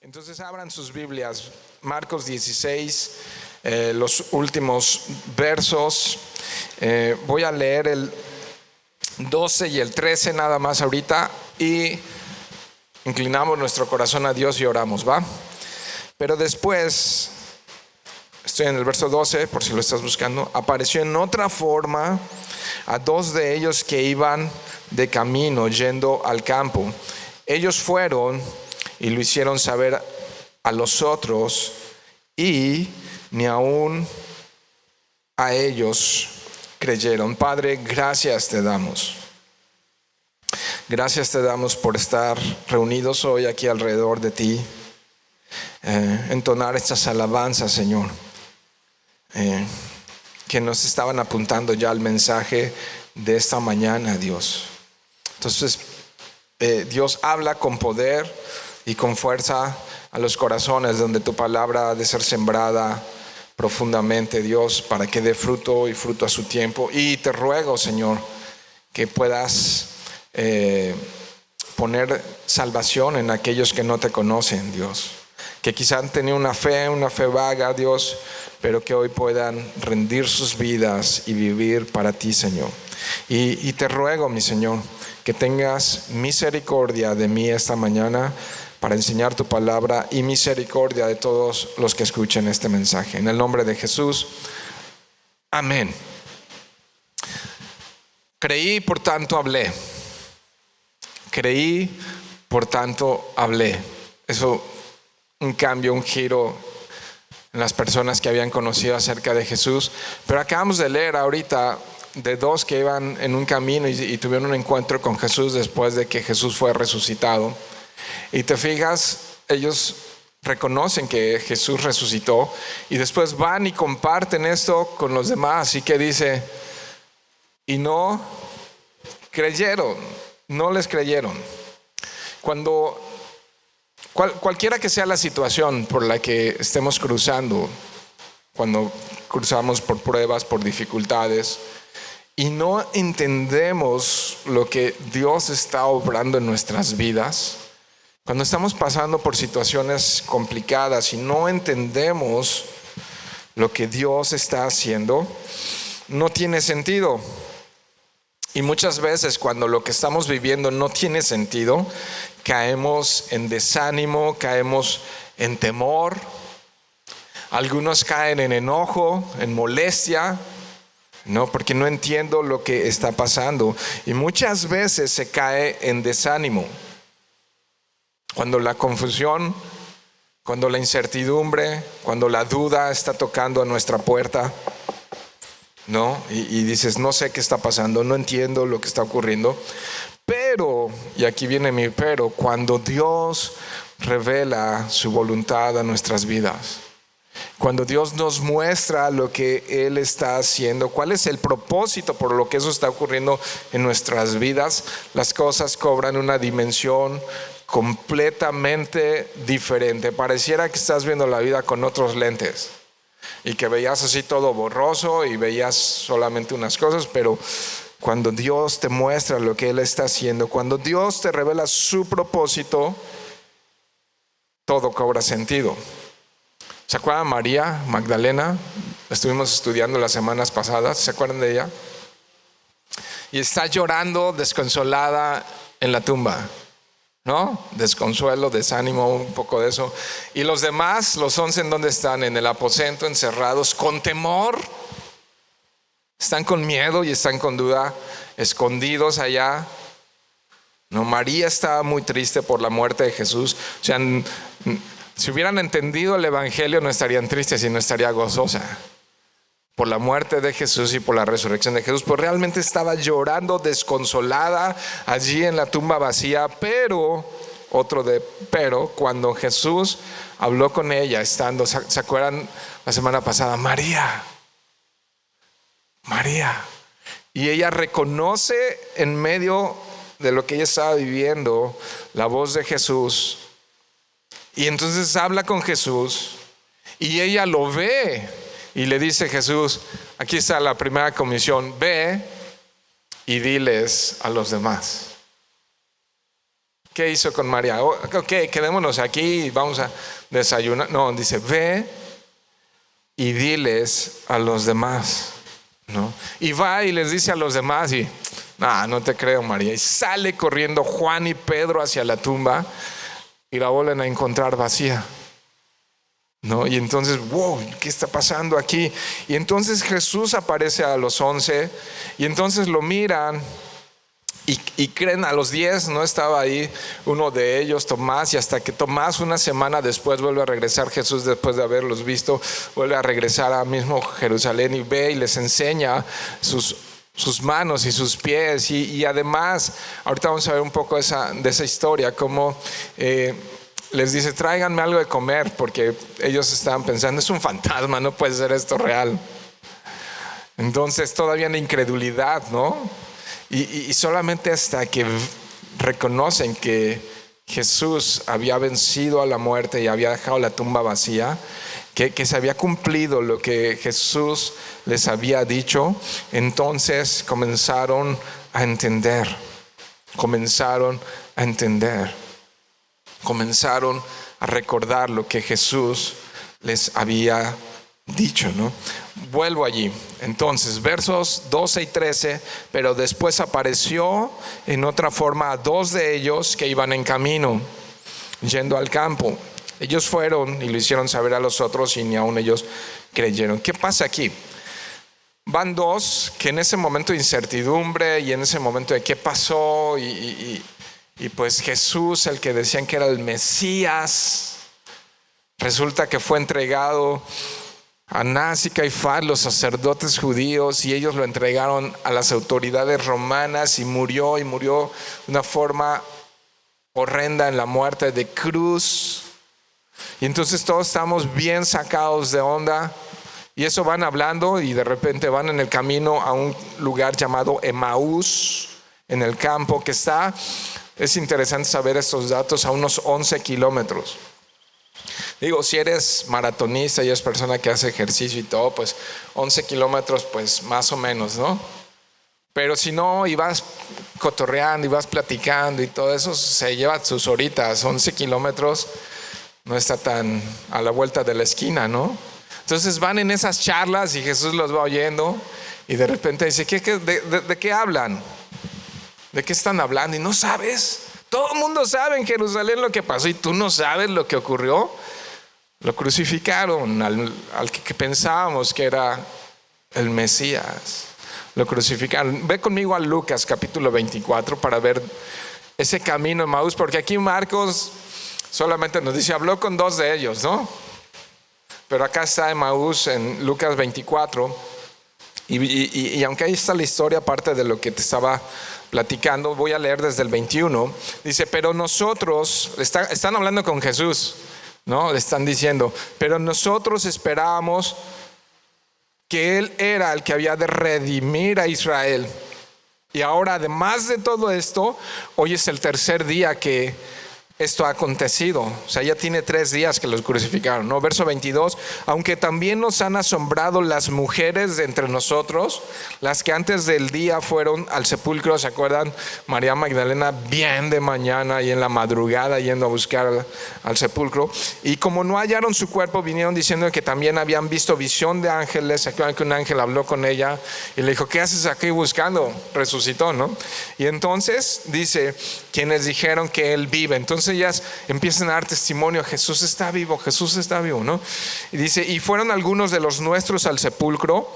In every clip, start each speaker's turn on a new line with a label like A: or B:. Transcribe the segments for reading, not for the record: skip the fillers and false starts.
A: Entonces abran sus Biblias, Marcos 16, los últimos versos. Voy a leer el 12 y el 13 nada más ahorita y inclinamos nuestro corazón a Dios y oramos, ¿va? Pero después, estoy en el verso 12, por si lo estás buscando, apareció en otra forma a dos de ellos que iban de camino yendo al campo. Ellos fueron y lo hicieron saber a los otros, y ni aún a ellos creyeron. Padre, gracias te damos. Gracias te damos por estar reunidos hoy aquí alrededor de ti, entonar estas alabanzas, Señor, que nos estaban apuntando ya al mensaje de esta mañana, Dios. Entonces, Dios, habla con poder y con fuerza a los corazones donde tu palabra ha de ser sembrada profundamente, Dios, para que dé fruto y fruto a su tiempo. Y te ruego, Señor, que puedas poner salvación en aquellos que no te conocen, Dios, que quizá han tenido una fe vaga, Dios, pero que hoy puedan rendir sus vidas y vivir para ti, Señor. Y te ruego, mi Señor, que tengas misericordia de mí esta mañana para enseñar tu palabra, y misericordia de todos los que escuchen este mensaje. En el nombre de Jesús, amén. Creí, por tanto hablé. Creí, por tanto hablé. Eso, un cambio, un giro en las personas que habían conocido acerca de Jesús. Pero acabamos de leer ahorita de dos que iban en un camino y tuvieron un encuentro con Jesús después de que Jesús fue resucitado. Y te fijas, ellos reconocen que Jesús resucitó y después van y comparten esto con los demás. Así que dice, y no creyeron, no les creyeron. Cuando cualquiera que sea la situación por la que estemos cruzando, cuando cruzamos por pruebas, por dificultades, y no entendemos lo que Dios está obrando en nuestras vidas, cuando estamos pasando por situaciones complicadas y no entendemos lo que Dios está haciendo, no tiene sentido. Y muchas veces cuando lo que estamos viviendo no tiene sentido, caemos en desánimo, caemos en temor. Algunos caen en enojo, en molestia, ¿no? Porque no entiendo lo que está pasando. Y muchas veces se cae en desánimo. Cuando la confusión, cuando la incertidumbre, cuando la duda está tocando a nuestra puerta, ¿no? Y dices, no sé qué está pasando, no entiendo lo que está ocurriendo. Pero, y aquí viene mi pero, cuando Dios revela su voluntad a nuestras vidas, cuando Dios nos muestra lo que Él está haciendo, cuál es el propósito por lo que eso está ocurriendo en nuestras vidas, las cosas cobran una dimensión completamente diferente. Pareciera que estás viendo la vida con otros lentes y que veías así todo borroso y veías solamente unas cosas, pero cuando Dios te muestra lo que Él está haciendo, cuando Dios te revela su propósito, todo cobra sentido. ¿Se acuerdan de María Magdalena? Estuvimos estudiando las semanas pasadas. ¿Se acuerdan de ella? Y está llorando, desconsolada en la tumba, ¿no? Desconsuelo, desánimo, un poco de eso. Y los demás, los 11, ¿en dónde están? En el aposento, encerrados, con temor. Están con miedo y están con duda, escondidos allá. No, María estaba muy triste por la muerte de Jesús. O sea, si hubieran entendido el evangelio, no estarían tristes, sino estaría gozosa por la muerte de Jesús y por la resurrección de Jesús. Pues realmente estaba llorando, desconsolada allí en la tumba vacía. Pero, cuando Jesús habló con ella, estando, ¿se acuerdan la semana pasada? María. Y ella reconoce en medio de lo que ella estaba viviendo la voz de Jesús. Y entonces habla con Jesús y ella lo ve y le dice, Jesús, aquí está la primera comisión, ve y diles a los demás. ¿Qué hizo con María? Ok, quedémonos aquí y vamos a desayunar. No, dice, ve y diles a los demás, ¿no? Y va y les dice a los demás y, no te creo, María. Y sale corriendo Juan y Pedro hacia la tumba y la vuelven a encontrar vacía, ¿no? Y entonces, wow, ¿qué está pasando aquí? Y entonces Jesús aparece a los 11 y entonces lo miran y creen. A los 10 no estaba ahí uno de ellos, Tomás, y hasta que Tomás, una semana después, vuelve a regresar. Jesús, después de haberlos visto, vuelve a regresar a mismo Jerusalén y ve y les enseña sus manos y sus pies. Y además, ahorita vamos a ver un poco de esa historia, como les dice, tráiganme algo de comer, porque ellos estaban pensando, es un fantasma, no puede ser esto real. Entonces todavía en la incredulidad, ¿no? Y solamente hasta que reconocen que Jesús había vencido a la muerte y había dejado la tumba vacía, que se había cumplido lo que Jesús les había dicho, entonces comenzaron a entender, comenzaron a recordar lo que Jesús les había dicho, ¿no? Vuelvo allí. Entonces, versos 12 y 13, pero después apareció en otra forma a 2 de ellos que iban en camino, yendo al campo. Ellos fueron y lo hicieron saber a los otros y ni aun ellos creyeron. ¿Qué pasa aquí? Van 2 que en ese momento de incertidumbre y en ese momento de qué pasó y pues Jesús, el que decían que era el Mesías, resulta que fue entregado a Anás y Caifás, los sacerdotes judíos, y ellos lo entregaron a las autoridades romanas y murió de una forma horrenda en la muerte de cruz. Y entonces todos estamos bien sacados de onda, y eso van hablando y de repente van en el camino a un lugar llamado Emaús en el campo, que es interesante saber estos datos, a unos 11 kilómetros. Digo, si eres maratonista y eres persona que hace ejercicio y todo, pues 11 kilómetros, pues más o menos, ¿no? Pero si no, y vas cotorreando y vas platicando y todo eso, se lleva sus horitas. 11 kilómetros no está tan a la vuelta de la esquina, ¿no? Entonces van en esas charlas y Jesús los va oyendo y de repente dice, ¿de qué hablan? ¿De qué están hablando? Y no sabes. Todo el mundo sabe en Jerusalén lo que pasó y tú no sabes lo que ocurrió. Lo crucificaron al que pensábamos que era el Mesías. Lo crucificaron. Ve conmigo a Lucas capítulo 24 para ver ese camino en Emaús, porque aquí Marcos solamente nos dice, habló con 2 de ellos, ¿no? Pero acá está Emaús en Lucas 24 y aunque ahí está la historia, parte de lo que te estaba platicando, voy a leer desde el 21. Dice, pero nosotros, están hablando con Jesús, ¿no? Le están diciendo, pero nosotros esperábamos que Él era el que había de redimir a Israel. Y ahora, además de todo esto, hoy es el 3er día que esto ha acontecido. O sea, ya tiene 3 días que los crucificaron, ¿no? Verso 22, aunque también nos han asombrado las mujeres de entre nosotros, las que antes del día fueron al sepulcro. ¿Se acuerdan? María Magdalena bien de mañana y en la madrugada yendo a buscar al sepulcro, y como no hallaron su cuerpo, vinieron diciendo que también habían visto visión de ángeles. ¿Se acuerdan que un ángel habló con ella y le dijo, ¿qué haces aquí buscando? Resucitó, ¿no? Y entonces dice, quienes dijeron que Él vive. Entonces ellas empiezan a dar testimonio, Jesús está vivo, ¿no? Y dice, y fueron algunos de los nuestros al sepulcro,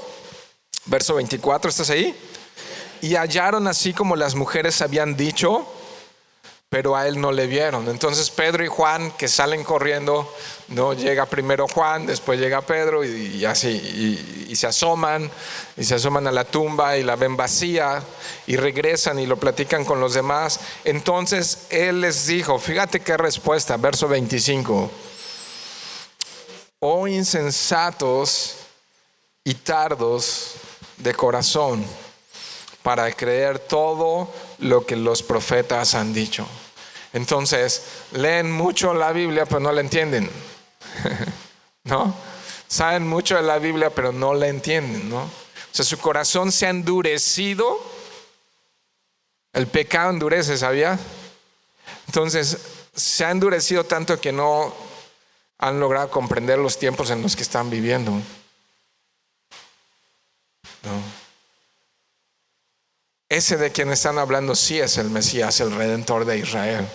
A: verso 24, ¿estás ahí? Y hallaron así como las mujeres habían dicho, pero a Él no le vieron. Entonces Pedro y Juan, que salen corriendo, ¿no? Llega primero Juan, después llega Pedro y así, y se asoman a la tumba y la ven vacía y regresan y lo platican con los demás. Entonces Él les dijo, fíjate qué respuesta, verso 25, oh insensatos y tardos de corazón para creer todo lo que los profetas han dicho. Entonces leen mucho la Biblia pero no la entienden, ¿no? Saben mucho de la Biblia pero no la entienden, ¿no? O sea, su corazón se ha endurecido. El pecado endurece, ¿sabía? Entonces, se ha endurecido tanto que no han logrado comprender los tiempos en los que están viviendo. No. Ese de quien están hablando sí es el Mesías, el Redentor de Israel,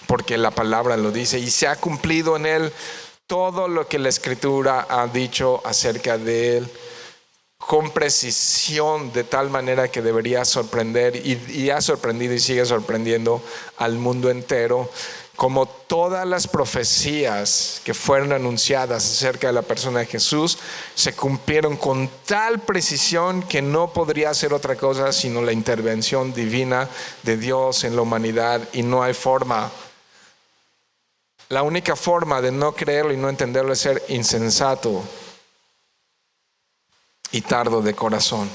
A: porque la palabra lo dice y se ha cumplido en él todo lo que la Escritura ha dicho acerca de él, con precisión, de tal manera que debería sorprender y ha sorprendido y sigue sorprendiendo al mundo entero, como todas las profecías que fueron anunciadas acerca de la persona de Jesús se cumplieron con tal precisión que no podría ser otra cosa sino la intervención divina de Dios en la humanidad, y no hay forma. La única forma de no creerlo y no entenderlo es ser insensato y tardo de corazón.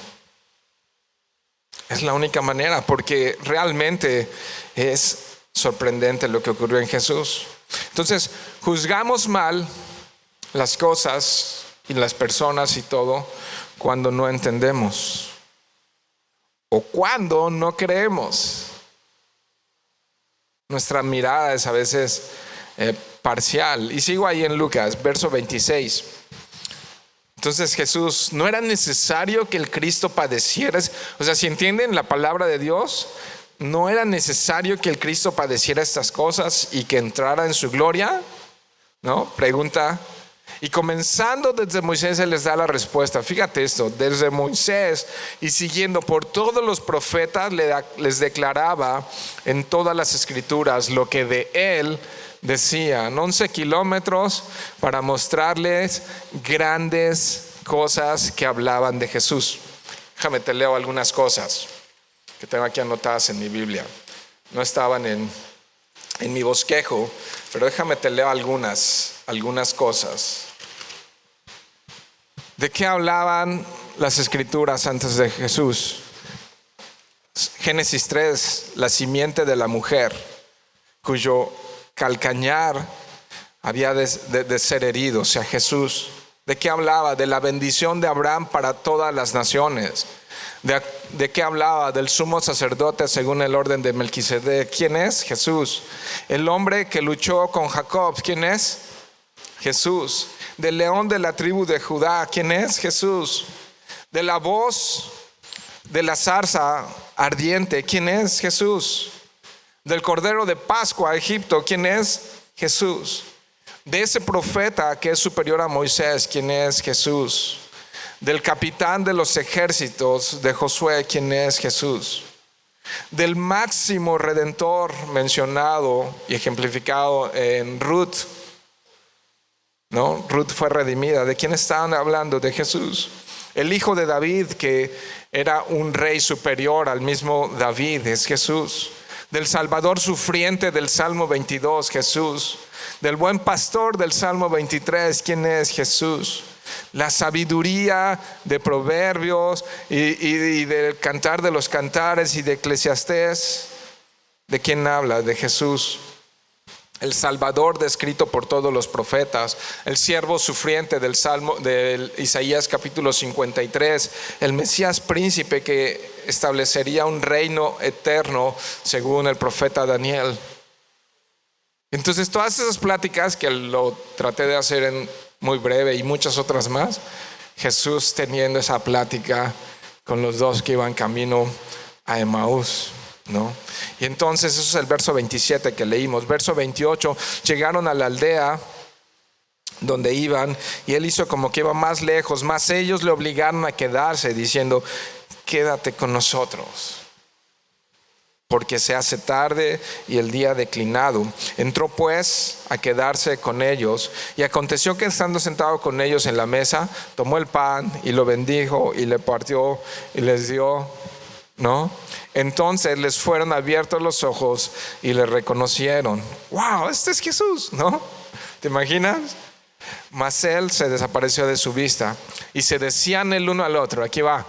A: Es la única manera, porque realmente es sorprendente lo que ocurrió en Jesús. Entonces, juzgamos mal las cosas y las personas y todo cuando no entendemos o cuando no creemos. Nuestra mirada es a veces parcial. Y sigo ahí en Lucas, verso 26. Entonces Jesús, no era necesario que el Cristo padeciera. O sea, si entienden la palabra de Dios, no era necesario que el Cristo padeciera estas cosas y que entrara en su gloria, ¿no? Pregunta. Y comenzando desde Moisés, Él les da la respuesta. Fíjate esto, desde Moisés y siguiendo por todos los profetas, les declaraba en todas las escrituras lo que de Él decían. 11 kilómetros para mostrarles grandes cosas que hablaban de Jesús. Déjame te leo algunas cosas que tengo aquí anotadas en mi Biblia. No estaban en mi bosquejo, pero déjame te leo algunas cosas. ¿De qué hablaban las escrituras antes de Jesús? Génesis 3, la simiente de la mujer, cuyo calcañar había de ser herido, o sea, Jesús. ¿De qué hablaba? De la bendición de Abraham para todas las naciones. ¿De qué hablaba? Del sumo sacerdote según el orden de Melquisedec. ¿Quién es? Jesús. El hombre que luchó con Jacob. ¿Quién es? Jesús. Del león de la tribu de Judá. ¿Quién es? Jesús. De la voz de la zarza ardiente. ¿Quién es? Jesús. Del cordero de Pascua a Egipto. ¿Quién es? Jesús. De ese profeta que es superior a Moisés. ¿Quién es? Jesús. Del capitán de los ejércitos de Josué. ¿Quién es? Jesús. Del máximo redentor mencionado y ejemplificado en Ruth, ¿no? Ruth fue redimida. ¿De quién estaban hablando? De Jesús. El hijo de David, que era un rey superior al mismo David, es Jesús. Del Salvador sufriente del Salmo 22, Jesús. Del buen pastor del Salmo 23, ¿quién es? Jesús. La sabiduría de Proverbios y del Cantar de los Cantares y de Eclesiastés, ¿de quién habla? De Jesús. El Salvador descrito por todos los profetas, el siervo sufriente del Salmo de Isaías capítulo 53, el Mesías príncipe que establecería un reino eterno según el profeta Daniel. Entonces todas esas pláticas que lo traté de hacer en muy breve y muchas otras más, Jesús teniendo esa plática con los dos que iban camino a Emaús, ¿no? Y entonces eso es el verso 27 que leímos. Verso 28, llegaron a la aldea donde iban y él hizo como que iba más lejos, mas ellos le obligaron a quedarse diciendo: quédate con nosotros, porque se hace tarde y el día ha declinado. Entró pues a quedarse con ellos, y aconteció que estando sentado con ellos en la mesa, tomó el pan y lo bendijo y le partió y les dio, ¿no? Entonces les fueron abiertos los ojos y le reconocieron. ¡Wow! Este es Jesús, ¿no? ¿Te imaginas? Mas él se desapareció de su vista y se decían el uno al otro. Aquí va.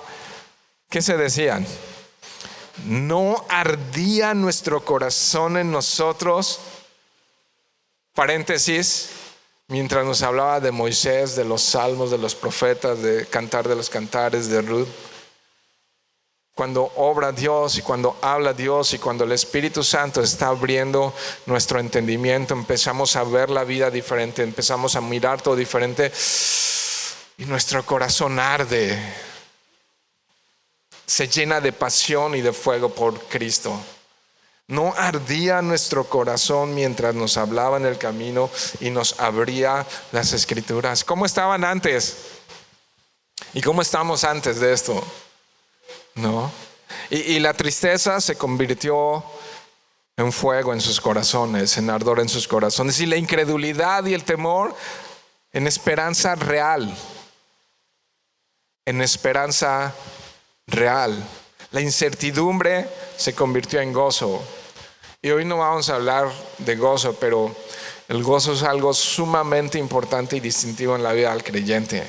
A: ¿Qué se decían? ¿No ardía nuestro corazón en nosotros? Paréntesis, mientras nos hablaba de Moisés, de los salmos, de los profetas, de Cantar de los Cantares, de Ruth. cuando obra Dios y cuando habla Dios y cuando el Espíritu Santo está abriendo nuestro entendimiento, empezamos a ver la vida diferente, empezamos a mirar todo diferente y nuestro corazón arde, se llena de pasión y de fuego por Cristo. No ardía nuestro corazón mientras nos hablaba en el camino y nos abría las Escrituras. ¿Cómo estaban antes? ¿Y cómo estamos antes de esto? No. Y la tristeza se convirtió en fuego en sus corazones, en ardor en sus corazones. Y la incredulidad y el temor en esperanza real. En esperanza real. La incertidumbre se convirtió en gozo. Y hoy no vamos a hablar de gozo, pero el gozo es algo sumamente importante y distintivo en la vida del creyente.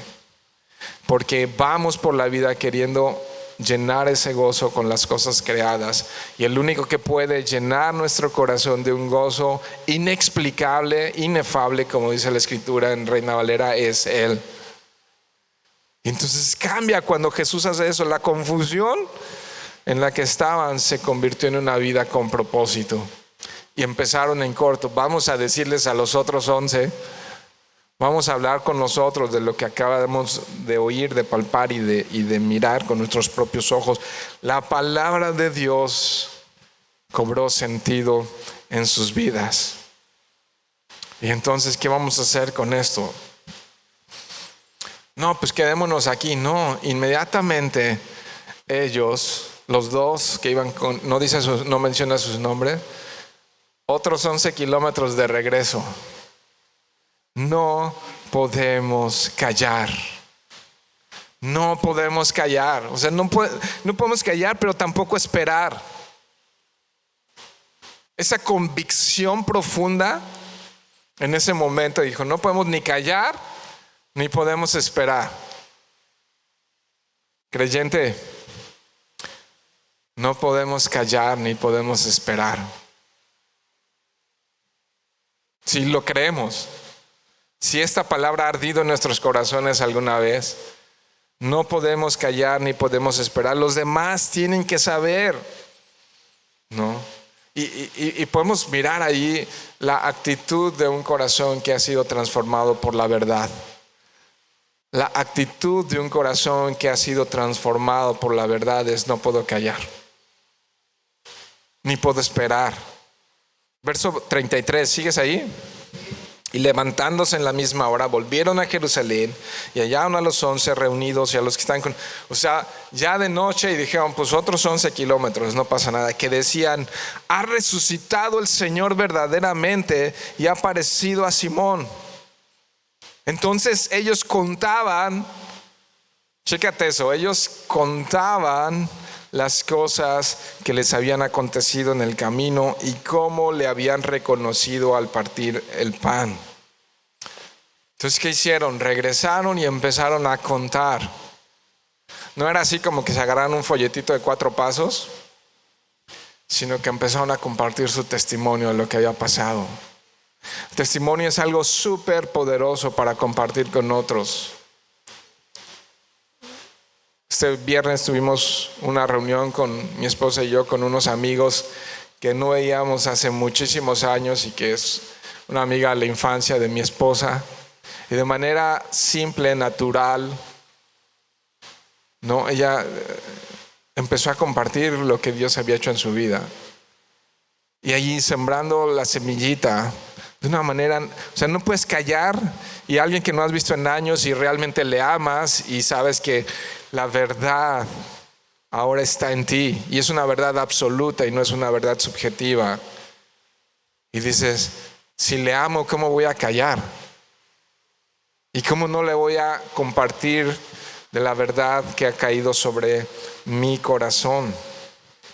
A: Porque vamos por la vida queriendo llenar ese gozo con las cosas creadas, y el único que puede llenar nuestro corazón de un gozo inexplicable, inefable, como dice la Escritura en Reina Valera, es Él. Y entonces cambia cuando Jesús hace eso. La confusión en la que estaban se convirtió en una vida con propósito, y empezaron en corto. Vamos a decirles a los otros 11, vamos a hablar con nosotros de lo que acabamos de oír, de palpar y de mirar con nuestros propios ojos. La palabra de Dios cobró sentido en sus vidas. Y entonces, ¿qué vamos a hacer con esto? No, pues quedémonos aquí. No, inmediatamente ellos, los dos que iban con, no menciona sus nombres, otros 11 kilómetros de regreso. No podemos callar. No podemos callar. O sea, no podemos callar, pero tampoco esperar. Esa convicción profunda en ese momento dijo: no podemos ni callar, ni podemos esperar. Creyente, no podemos callar ni podemos esperar. Si lo creemos, si esta palabra ha ardido en nuestros corazones alguna vez, no podemos callar ni podemos esperar. Los demás tienen que saber, ¿no? Y podemos mirar ahí la actitud de un corazón que ha sido transformado por la verdad. La actitud de un corazón que ha sido transformado por la verdad es: no puedo callar, ni puedo esperar. Verso 33, ¿sigues ahí? Y levantándose en la misma hora, volvieron a Jerusalén y hallaron a los 11 reunidos y a los que están con... O sea, ya de noche, y dijeron: pues otros 11 kilómetros, no pasa nada. Que decían: ha resucitado el Señor verdaderamente y ha aparecido a Simón. Entonces ellos contaban, chécate eso, ellos contaban las cosas que les habían acontecido en el camino y cómo le habían reconocido al partir el pan. Entonces, ¿qué hicieron? Regresaron y empezaron a contar. No era así como que se agarraron un folletito de 4 pasos, sino que empezaron a compartir su testimonio de lo que había pasado. El testimonio es algo súper poderoso para compartir con otros. Este viernes tuvimos una reunión con mi esposa y yo, con unos amigos que no veíamos hace muchísimos años y que es una amiga de la infancia de mi esposa. Y de manera simple, natural, ¿no? Ella empezó a compartir lo que Dios había hecho en su vida. Y allí sembrando la semillita de una manera, o sea, no puedes callar. Y alguien que no has visto en años y realmente le amas y sabes que la verdad ahora está en ti y es una verdad absoluta y no es una verdad subjetiva. Y dices: si le amo, ¿cómo voy a callar? ¿Y cómo no le voy a compartir de la verdad que ha caído sobre mi corazón?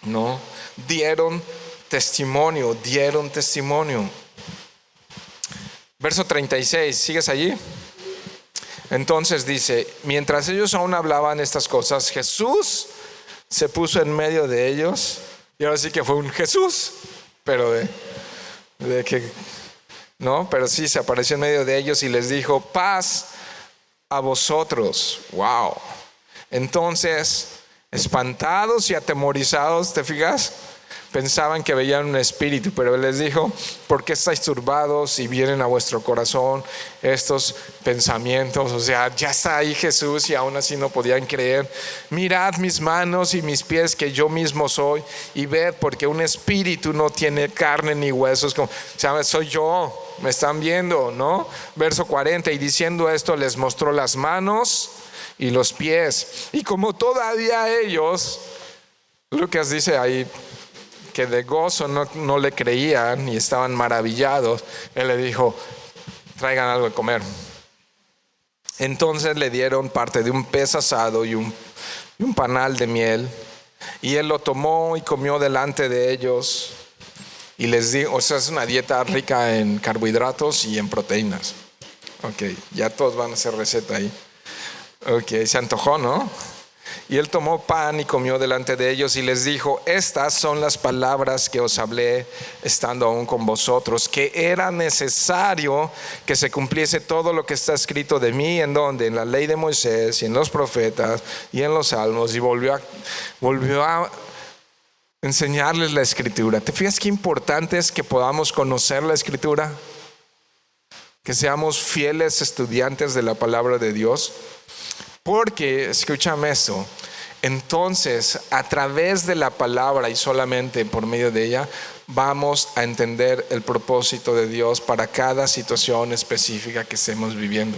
A: ¿No? Dieron testimonio. Verso 36, ¿sigues allí? Entonces dice: mientras ellos aún hablaban estas cosas, Jesús se puso en medio de ellos. Y ahora sí que fue un Jesús, pero de que no, pero sí se apareció en medio de ellos y les dijo: paz a vosotros. Wow. Entonces Espantados y atemorizados, ¿te fijas? Pensaban que veían un espíritu, pero Él les dijo: ¿por qué estáis turbados y vienen a vuestro corazón estos pensamientos? O sea, ya está ahí Jesús y aún así no podían creer. Mirad mis manos y mis pies, que yo mismo soy, y ved, porque un espíritu no tiene carne ni huesos. O sea, soy yo, me están viendo, ¿no? Verso 40, y diciendo esto les mostró las manos y los pies. Y como todavía ellos, Lucas dice ahí, que de gozo no le creían y estaban maravillados, Él le dijo: traigan algo de comer. Entonces le dieron parte de un pez asado y un panal de miel, y Él lo tomó y comió delante de ellos, y les dijo, o sea, es una dieta rica en carbohidratos y en proteínas. Ok, ya todos van a hacer receta ahí. Ok, se antojó, ¿no? Y Él tomó pan y comió delante de ellos y les dijo: estas son las palabras que os hablé estando aún con vosotros, que era necesario que se cumpliese todo lo que está escrito de mí. ¿En dónde? En la ley de Moisés y en los profetas y en los salmos. Y volvió a enseñarles la escritura. ¿Te fijas qué importante es que podamos conocer la escritura? Que seamos fieles estudiantes de la palabra de Dios. Porque, escúchame esto, entonces a través de la palabra y solamente por medio de ella vamos a entender el propósito de Dios para cada situación específica que estemos viviendo,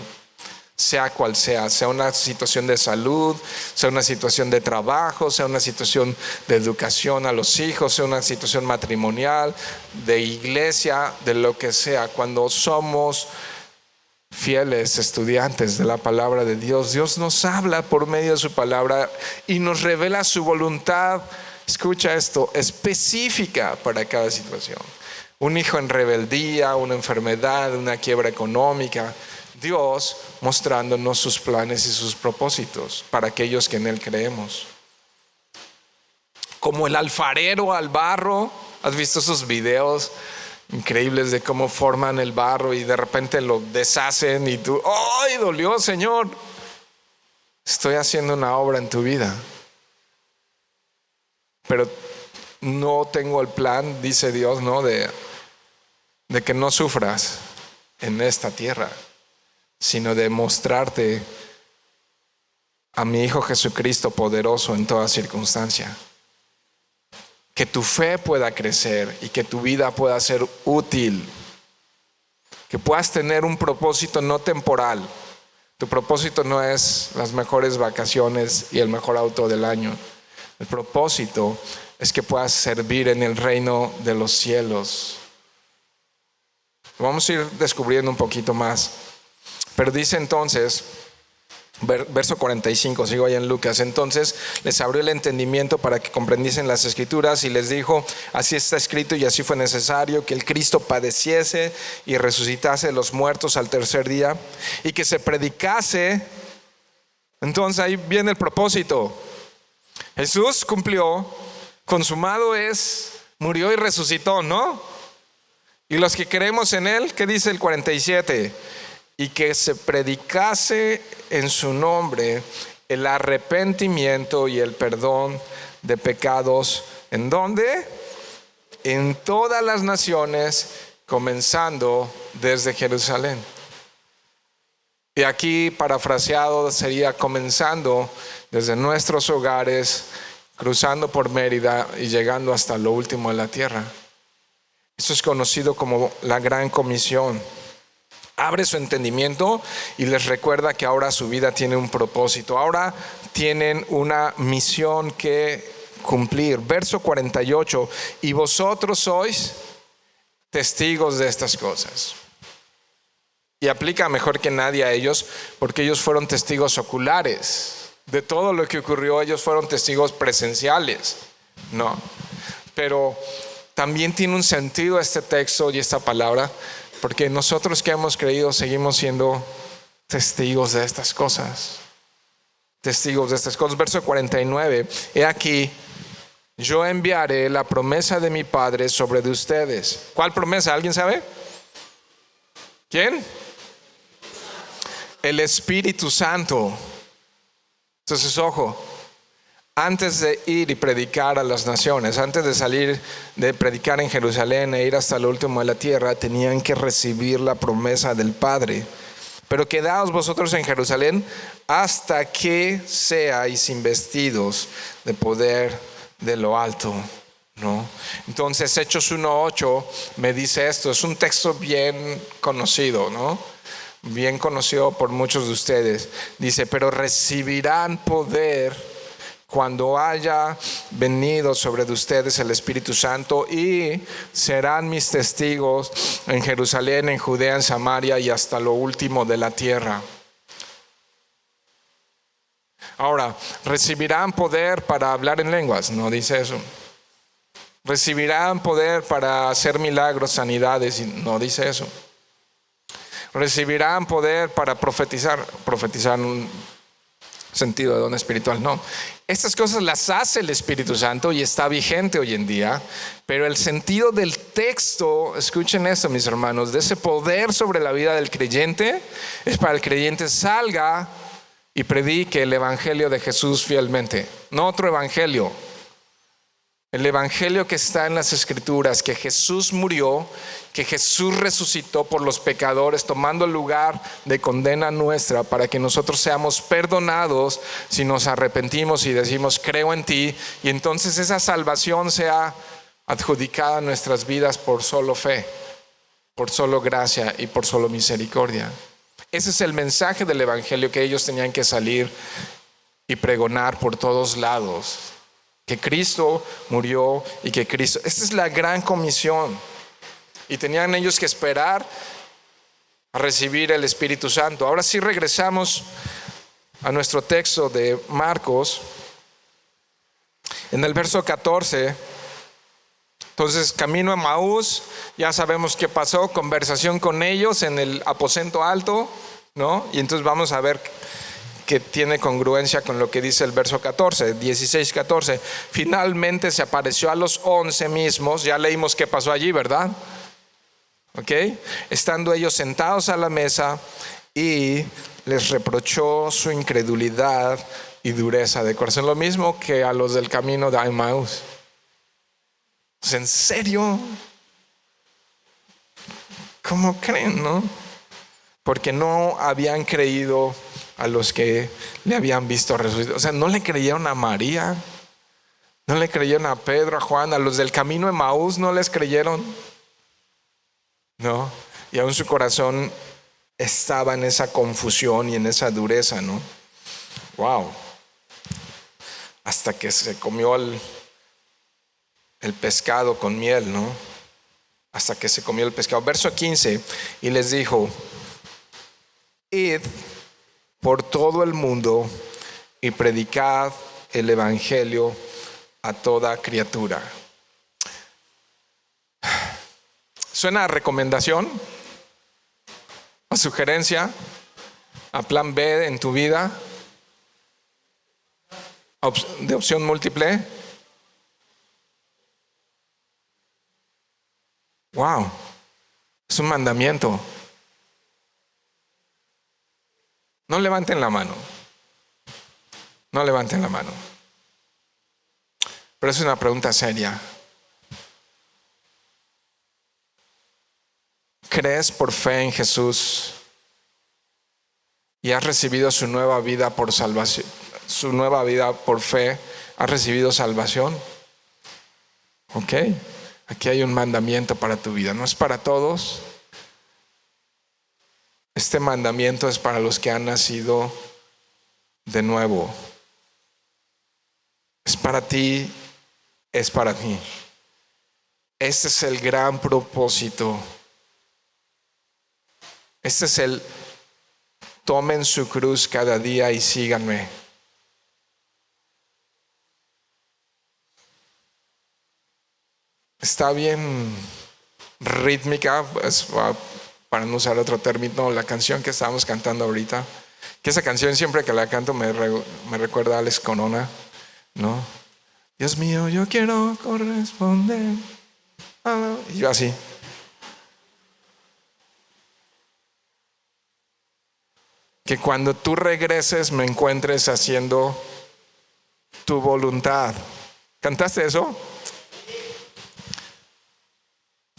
A: sea cual sea una situación de salud, sea una situación de trabajo, sea una situación de educación a los hijos, sea una situación matrimonial, de iglesia, de lo que sea. Cuando somos fieles estudiantes de la palabra de Dios, Dios nos habla por medio de su palabra y nos revela su voluntad, escucha esto, específica para cada situación. Un hijo en rebeldía, una enfermedad, una quiebra económica, Dios mostrándonos sus planes y sus propósitos para aquellos que en Él creemos. Como el alfarero al barro. ¿Has visto esos videos increíbles de cómo forman el barro y de repente lo deshacen y tú: ¡ay, dolió, Señor! Estoy haciendo una obra en tu vida, pero no tengo el plan, dice Dios, ¿no? de que no sufras en esta tierra, sino de mostrarte a mi Hijo Jesucristo poderoso en toda circunstancia. Que tu fe pueda crecer y que tu vida pueda ser útil. Que puedas tener un propósito no temporal. Tu propósito no es las mejores vacaciones y el mejor auto del año. El propósito es que puedas servir en el reino de los cielos. Vamos a ir descubriendo un poquito más. Pero dice entonces, verso 45, sigo ahí en Lucas. Entonces les abrió el entendimiento para que comprendiesen las escrituras y les dijo: así está escrito y así fue necesario que el Cristo padeciese y resucitase de los muertos al tercer día, y que se predicase. Entonces ahí viene el propósito. Jesús cumplió, consumado es, murió y resucitó, ¿no? Y los que creemos en Él, ¿qué dice el 47? Y que se predicase en su nombre el arrepentimiento y el perdón de pecados. ¿En dónde? En todas las naciones, comenzando desde Jerusalén. Y aquí parafraseado sería: comenzando desde nuestros hogares, cruzando por Mérida y llegando hasta lo último de la tierra. Eso es conocido como la Gran Comisión. Abre su entendimiento y les recuerda que ahora su vida tiene un propósito. Ahora tienen una misión que cumplir. Verso 48: y vosotros sois testigos de estas cosas. Y aplica mejor que nadie a ellos, porque ellos fueron testigos oculares de todo lo que ocurrió. Ellos fueron testigos presenciales, ¿no? Pero también tiene un sentido este texto y esta palabra, porque nosotros que hemos creído seguimos siendo testigos de estas cosas. Testigos de estas cosas. Verso 49. He aquí, yo enviaré la promesa de mi Padre sobre de ustedes. ¿Cuál promesa? ¿Alguien sabe? ¿Quién? El Espíritu Santo. Entonces, ojo, antes de ir y predicar a las naciones, antes de salir de predicar en Jerusalén e ir hasta lo último de la tierra, tenían que recibir la promesa del Padre. Pero quedaos vosotros en Jerusalén hasta que seáis investidos de poder de lo alto, ¿no? Entonces Hechos 1:8 me dice esto. Es un texto bien conocido, ¿no? Bien conocido por muchos de ustedes. Dice: pero recibirán poder cuando haya venido sobre de ustedes el Espíritu Santo, y serán mis testigos en Jerusalén, en Judea, en Samaria y hasta lo último de la tierra. Ahora, recibirán poder para hablar en lenguas, no dice eso. Recibirán poder para hacer milagros, sanidades, no dice eso. Recibirán poder para profetizar en un sentido de don espiritual, no. Estas cosas las hace el Espíritu Santo y está vigente hoy en día, pero el sentido del texto, escuchen esto, mis hermanos, de ese poder sobre la vida del creyente es para el creyente salga y predique el evangelio de Jesús fielmente, no otro evangelio. El evangelio que está en las Escrituras, que Jesús murió, que Jesús resucitó por los pecadores, tomando el lugar de condena nuestra para que nosotros seamos perdonados si nos arrepentimos y decimos creo en ti, y entonces esa salvación sea adjudicada a nuestras vidas por solo fe, por solo gracia y por solo misericordia. Ese es el mensaje del evangelio que ellos tenían que salir y pregonar por todos lados. Que Cristo murió y que Cristo... Esta es la gran comisión. Y tenían ellos que esperar a recibir el Espíritu Santo. Ahora sí regresamos a nuestro texto de Marcos. En el verso 14. Entonces, camino a Emaús, ya sabemos qué pasó. Conversación con ellos en el aposento alto, ¿no? Y entonces vamos a ver que tiene congruencia con lo que dice el verso 16-14. Finalmente se apareció a los 11 mismos. Ya leímos qué pasó allí, ¿verdad? ¿Ok? Estando ellos sentados a la mesa, y les reprochó su incredulidad y dureza de corazón. Lo mismo que a los del camino de Emaús. ¿En serio? ¿Cómo creen, no? Porque no habían creído a los que le habían visto resucitar. O sea, no le creyeron a María, no le creyeron a Pedro, a Juan, a los del camino de Emaús no les creyeron. No, y aún su corazón estaba en esa confusión y en esa dureza, ¿no? Wow. Hasta que se comió el pescado con miel, ¿no? Hasta que se comió el pescado. Verso 15, y les dijo: id por todo el mundo y predicad el evangelio a toda criatura. ¿Suena a recomendación? ¿A sugerencia? ¿A plan B en tu vida? ¿De opción múltiple? Wow, es un mandamiento. No levanten la mano. No levanten la mano. Pero es una pregunta seria. ¿Crees por fe en Jesús y has recibido su nueva vida por salvación? Su nueva vida por fe, ¿has recibido salvación? Ok, aquí hay un mandamiento para tu vida. No es para todos. Este mandamiento es para los que han nacido de nuevo. Es para ti, es para mí. Este es el gran propósito. Este es el: tomen su cruz cada día y síganme. Está bien rítmica, pues, para no usar otro término, la canción que estábamos cantando ahorita. Que esa canción siempre que la canto me recuerda a Alex Corona, ¿no? Dios mío, yo quiero corresponder. Y yo así. Que cuando tú regreses me encuentres haciendo tu voluntad. ¿Cantaste eso?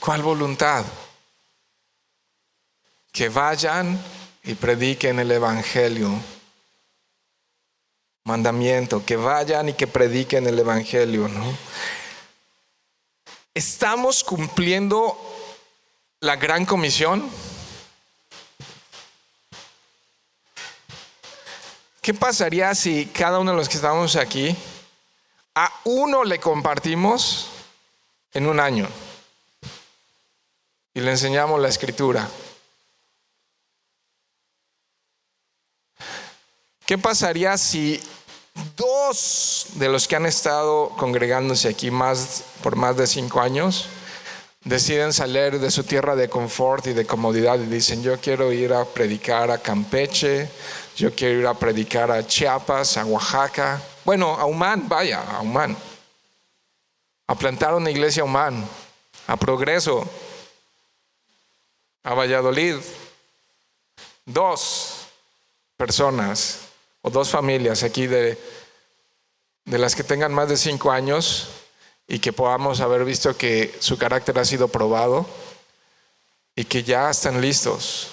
A: ¿Cuál voluntad? Que vayan y prediquen el evangelio. Mandamiento, que vayan y que prediquen el evangelio, ¿no? ¿Estamos cumpliendo la gran comisión? ¿Qué pasaría si cada uno de los que estamos aquí, a uno le compartimos en un año y le enseñamos la escritura? ¿Qué pasaría si dos de los que han estado congregándose aquí por más de 5 años deciden salir de su tierra de confort y de comodidad y dicen: yo quiero ir a predicar a Campeche, yo quiero ir a predicar a Chiapas, a Oaxaca, bueno, a Humán, a Humán, a plantar una iglesia a Humán, a Progreso, a Valladolid? 2 personas o 2 familias aquí de las que tengan más de 5 años y que podamos haber visto que su carácter ha sido probado y que ya están listos.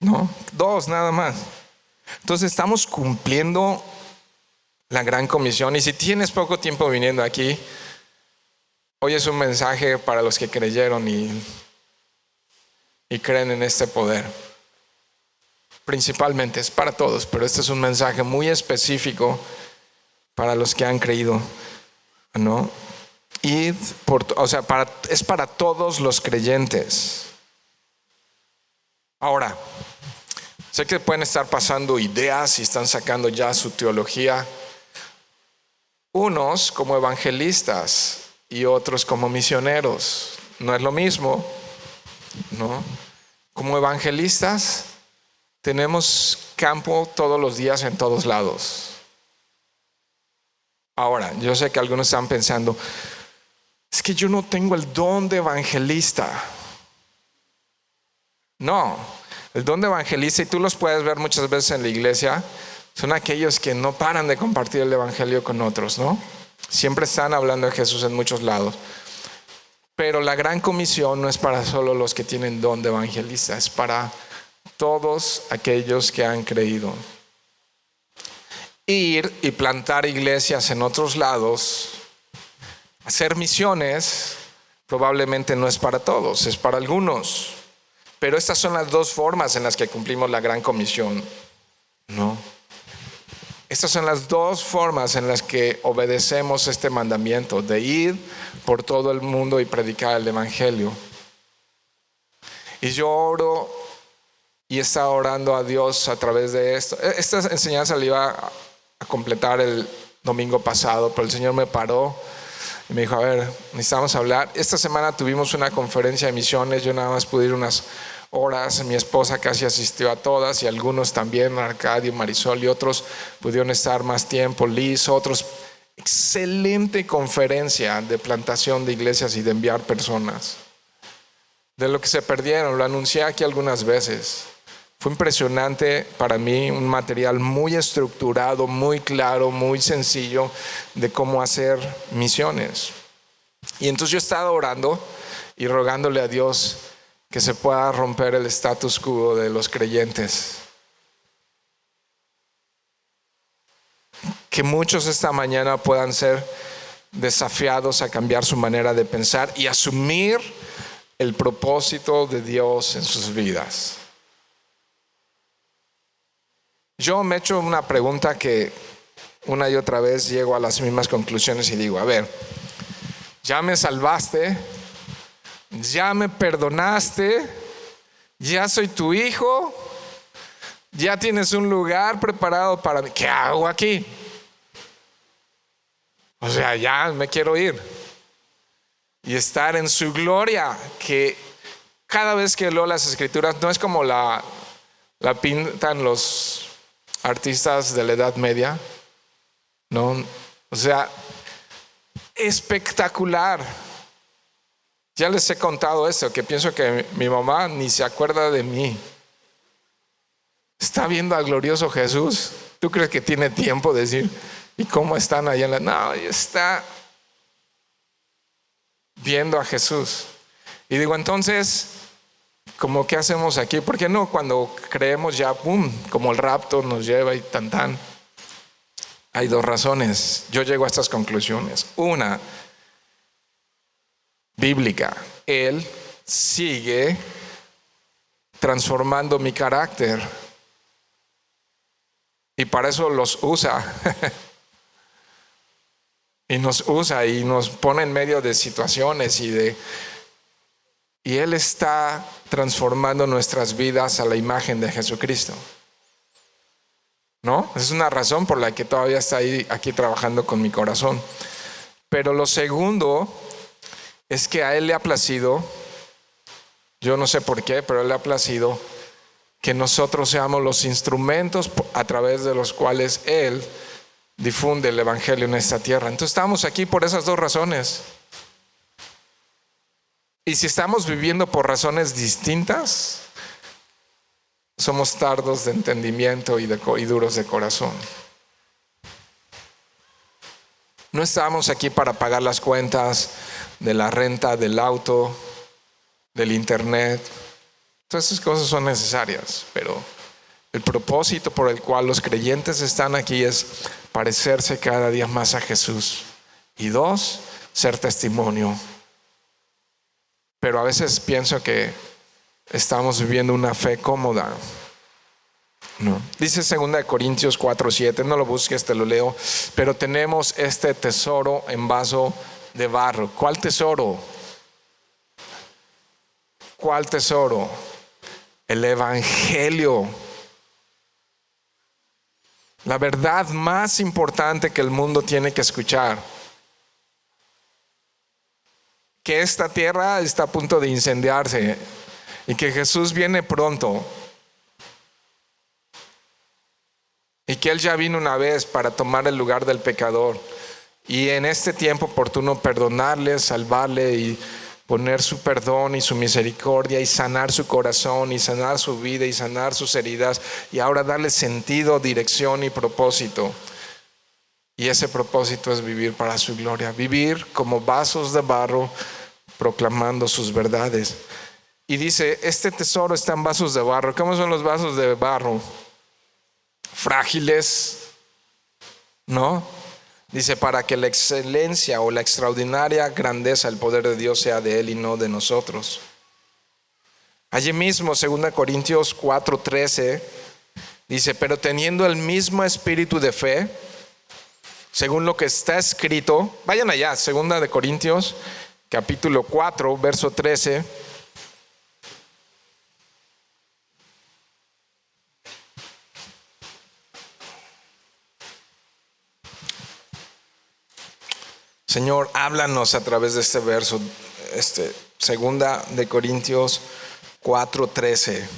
A: No, 2 nada más. Entonces estamos cumpliendo la gran comisión. Y si tienes poco tiempo viniendo aquí, hoy es un mensaje para los que creyeron y creen en este poder. Principalmente es para todos, pero este es un mensaje muy específico para los que han creído, ¿no? Es para todos los creyentes. Ahora, sé que pueden estar pasando ideas y están sacando ya su teología, unos como evangelistas y otros como misioneros. No es lo mismo, ¿no? Como evangelistas tenemos campo todos los días en todos lados. Ahora, yo sé que algunos están pensando: es que yo no tengo el don de evangelista. No, el don de evangelista, y tú los puedes ver muchas veces en la iglesia, son aquellos que no paran de compartir el evangelio con otros, ¿no? Siempre están hablando de Jesús en muchos lados. Pero la gran comisión no es para solo los que tienen don de evangelista, es para todos aquellos que han creído. Ir y plantar iglesias en otros lados, hacer misiones, probablemente no es para todos, es para algunos. Pero estas son las 2 formas en las que cumplimos la gran comisión, ¿no? Estas son las 2 formas en las que obedecemos este mandamiento de ir por todo el mundo y predicar el evangelio. Y yo oro y estaba orando a Dios a través de esto. Esta enseñanza la iba a completar el domingo pasado, pero el Señor me paró y me dijo: a ver, necesitamos hablar. Esta semana tuvimos una conferencia de misiones, yo nada más pude ir unas horas, mi esposa casi asistió a todas y algunos también, Arcadio, Marisol y otros pudieron estar más tiempo, Liz, otros. Excelente conferencia de plantación de iglesias y de enviar personas. De lo que se perdieron, lo anuncié aquí algunas veces. Fue impresionante para mí, un material muy estructurado, muy claro, muy sencillo de cómo hacer misiones. Y entonces yo estaba orando y rogándole a Dios que se pueda romper el status quo de los creyentes. Que muchos esta mañana puedan ser desafiados a cambiar su manera de pensar y asumir el propósito de Dios en sus vidas. Yo me he hecho una pregunta que una y otra vez llego a las mismas conclusiones y digo: a ver, ya me salvaste, ya me perdonaste, ya soy tu hijo, ya tienes un lugar preparado para mí. ¿Qué hago aquí? O sea, ya me quiero ir y estar en su gloria, que cada vez que leo las escrituras no es como la pintan los artistas de la Edad Media, ¿no? O sea, espectacular. Ya les he contado esto, que pienso que mi mamá ni se acuerda de mí. Está viendo al glorioso Jesús. ¿Tú crees que tiene tiempo de decir, ¿y cómo están allá en la...? No, está viendo a Jesús. Y digo, entonces, ¿cómo qué hacemos aquí? ¿Por qué no cuando creemos ya, boom, como el rapto nos lleva y tan tan? Hay dos razones. Yo llego a estas conclusiones. Una, bíblica. Él sigue transformando mi carácter. Y para eso los usa. Y nos usa y nos pone en medio de situaciones y Él está transformando nuestras vidas a la imagen de Jesucristo. ¿No? Es una razón por la que todavía está aquí trabajando con mi corazón. Pero lo segundo es que a Él le ha placido, yo no sé por qué, pero a Él le ha placido que nosotros seamos los instrumentos a través de los cuales Él difunde el evangelio en esta tierra. Entonces estamos aquí por esas dos razones. Y si estamos viviendo por razones distintas, somos tardos de entendimiento y duros de corazón. No estamos aquí para pagar las cuentas de la renta, del auto, del internet. Todas esas cosas son necesarias, pero el propósito por el cual los creyentes están aquí es parecerse cada día más a Jesús. Y dos, ser testimonio. Pero a veces pienso que estamos viviendo una fe cómoda. No. Dice 2 Corintios 4:7, no lo busques, te lo leo. Pero tenemos este tesoro en vaso de barro. ¿Cuál tesoro? ¿Cuál tesoro? El evangelio. La verdad más importante que el mundo tiene que escuchar. Que esta tierra está a punto de incendiarse y que Jesús viene pronto. Y que Él ya vino una vez para tomar el lugar del pecador. Y en este tiempo oportuno perdonarle, salvarle y poner su perdón y su misericordia y sanar su corazón y sanar su vida y sanar sus heridas y ahora darle sentido, dirección y propósito. Y ese propósito es vivir para su gloria, vivir como vasos de barro proclamando sus verdades. Y dice, este tesoro está en vasos de barro. ¿Cómo son los vasos de barro? Frágiles, ¿no? Dice, para que la excelencia o la extraordinaria grandeza, el poder de Dios sea de Él y no de nosotros. Allí mismo, 2 Corintios 4:13, dice, pero teniendo el mismo espíritu de fe, según lo que está escrito, vayan allá, 2 Corintios, capítulo 4, verso 13. Señor, háblanos a través de este verso, 2 Corintios 4:13.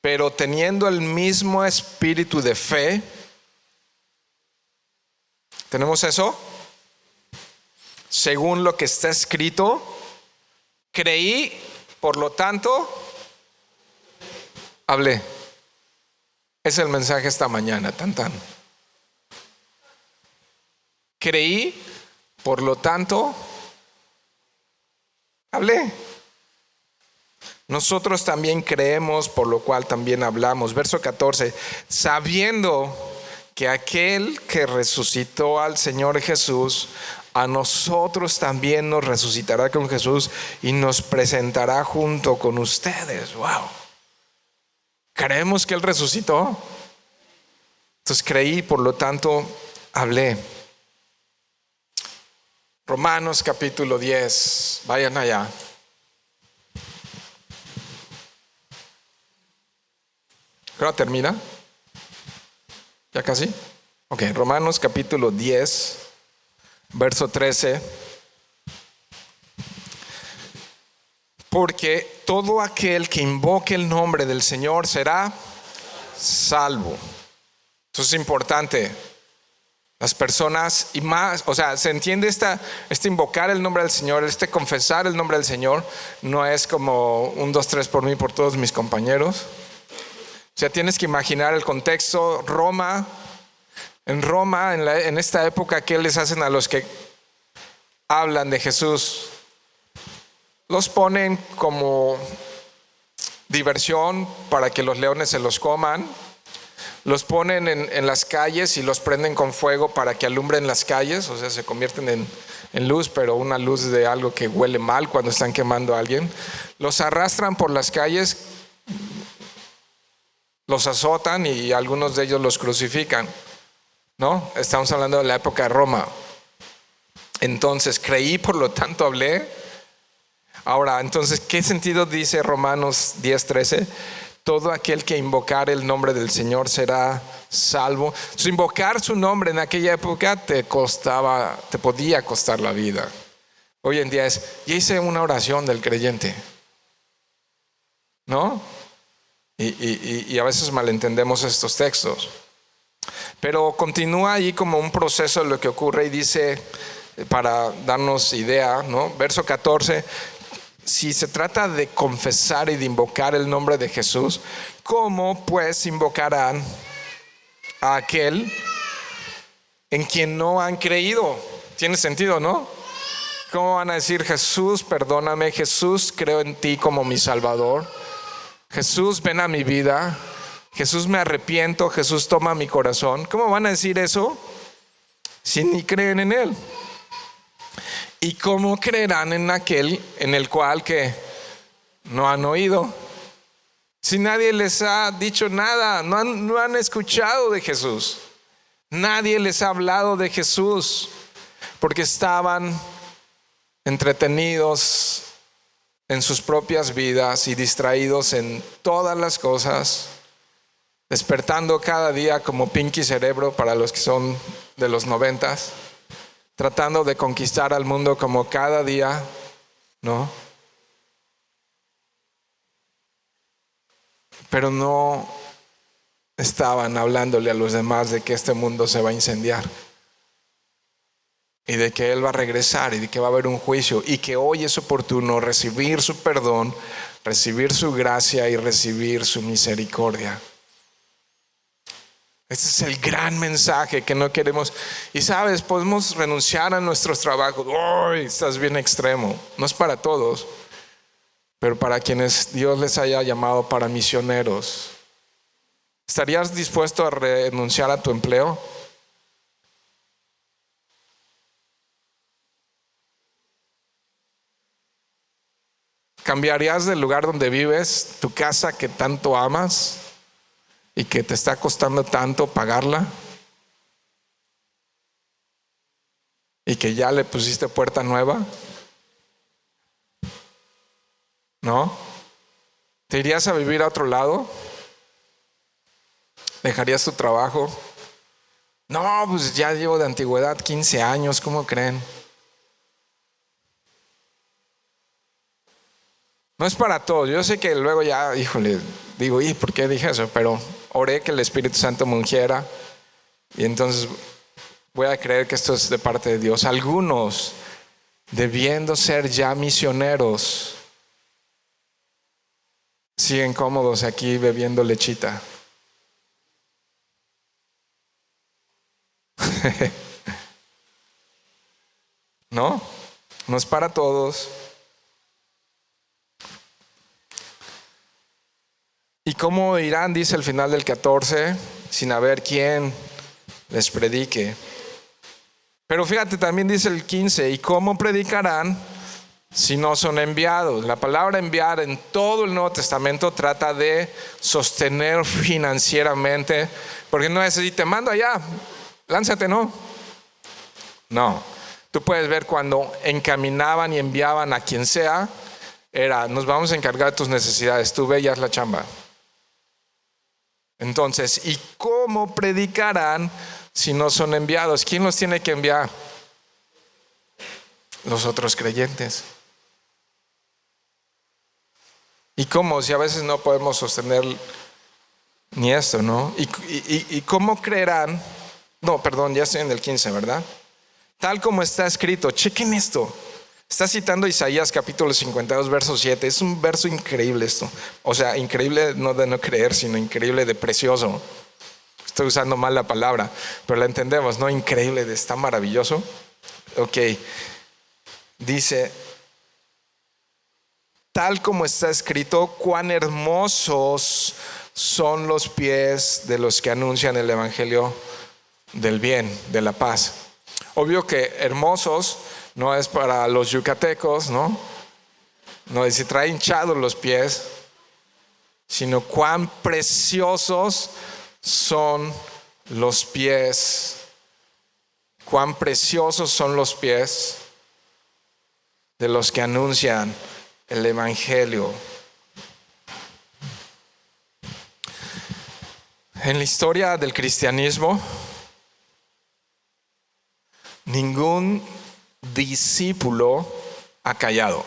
A: Pero teniendo el mismo espíritu de fe, ¿tenemos eso? Según lo que está escrito, creí, por lo tanto, hablé. Es el mensaje esta mañana, tan. Creí, por lo tanto, hablé. Nosotros también creemos, por lo cual también hablamos. Verso 14, sabiendo que aquel que resucitó al Señor Jesús, a nosotros también nos resucitará con Jesús y nos presentará junto con ustedes. Wow. ¿Creemos que Él resucitó? Entonces creí, por lo tanto, hablé. Romanos capítulo 10, vayan allá. ¿Ahora termina? ¿Ya casi? Ok, Romanos capítulo 10, verso 13. Porque todo aquel que invoque el nombre del Señor será salvo. Eso es importante. Las personas y más, o sea, se entiende este invocar el nombre del Señor, confesar el nombre del Señor, no es como 1, 2, 3 por mí, por todos mis compañeros. O sea, tienes que imaginar el contexto. Roma En Roma, en esta época, ¿qué les hacen a los que hablan de Jesús? Los ponen como diversión para que los leones se los coman. Los ponen en las calles y los prenden con fuego para que alumbren las calles. O sea, se convierten en luz, pero una luz de algo que huele mal cuando están quemando a alguien. Los arrastran por las calles, los azotan y algunos de ellos los crucifican, ¿no? Estamos hablando de la época de Roma. Entonces, creí, por lo tanto hablé. Ahora, entonces, ¿qué sentido dice Romanos 10:13? Todo aquel que invocar el nombre del Señor será salvo. Invocar su nombre en aquella época te podía costar la vida. Hoy en día ya hice una oración del creyente, ¿no? Y a veces malentendemos estos textos. Pero continúa ahí como un proceso de lo que ocurre y dice, para darnos idea, ¿no? Verso 14. Si se trata de confesar y de invocar el nombre de Jesús, ¿cómo pues invocarán a aquel en quien no han creído? Tiene sentido, ¿no? ¿Cómo van a decir, Jesús, perdóname, Jesús, creo en ti como mi Salvador, Jesús, ven a mi vida, Jesús, me arrepiento, Jesús, toma mi corazón? ¿Cómo van a decir eso si ni creen en Él? ¿Y cómo creerán en aquel en el cual que no han oído? Si nadie les ha dicho nada, no han escuchado de Jesús. Nadie les ha hablado de Jesús porque estaban entretenidos en sus propias vidas y distraídos en todas las cosas, despertando cada día como Pinky Cerebro para los que son de los 90s. Tratando de conquistar al mundo como cada día, ¿no? Pero no estaban hablándole a los demás de que este mundo se va a incendiar y de que Él va a regresar y de que va a haber un juicio y que hoy es oportuno recibir su perdón, recibir su gracia y recibir su misericordia. Este es el gran mensaje que no queremos. Y sabes, podemos renunciar a nuestros trabajos. ¡Uy! Estás bien extremo. No es para todos, pero para quienes Dios les haya llamado para misioneros. ¿Estarías dispuesto a renunciar a tu empleo? ¿Cambiarías del lugar donde vives, tu casa que tanto amas y que te está costando tanto pagarla? ¿Y que ya le pusiste puerta nueva? ¿No? ¿Te irías a vivir a otro lado? ¿Dejarías tu trabajo? No, pues ya llevo de antigüedad 15 años, ¿cómo creen? No es para todos. Yo sé que luego ya, híjole, digo, ¿y por qué dije eso? Pero oré que el Espíritu Santo me ungiera y entonces voy a creer que esto es de parte de Dios. Algunos, debiendo ser ya misioneros, siguen cómodos aquí bebiendo lechita. No es para todos. ¿Y cómo irán, dice el final del 14, sin haber quien les predique? Pero fíjate, también dice el 15, ¿y cómo predicarán si no son enviados? La palabra enviar en todo el Nuevo Testamento trata de sostener financieramente, porque no es si te mando allá, lánzate, no. Tú puedes ver cuando encaminaban y enviaban a quien sea, era, nos vamos a encargar de tus necesidades, tú ve y haz la chamba. Entonces, ¿y cómo predicarán si no son enviados? ¿Quién los tiene que enviar? Los otros creyentes. ¿Y cómo? Si a veces no podemos sostener ni esto, ¿no? ¿Y cómo creerán? No, perdón, ya estoy en el 15, ¿verdad? Tal como está escrito, chequen esto. Está citando Isaías capítulo 52, verso 7. Es un verso increíble esto. O sea, increíble no de no creer, sino increíble de precioso. Estoy usando mal la palabra, pero la entendemos, ¿no? Increíble, está maravilloso. Ok, dice, tal como está escrito, cuán hermosos son los pies de los que anuncian el evangelio del bien, de la paz. Obvio que hermosos no es para los yucatecos, ¿no? No es si trae hinchados los pies, sino cuán preciosos son los pies. Cuán preciosos son los pies de los que anuncian el evangelio. En la historia del cristianismo, ningún discípulo ha callado.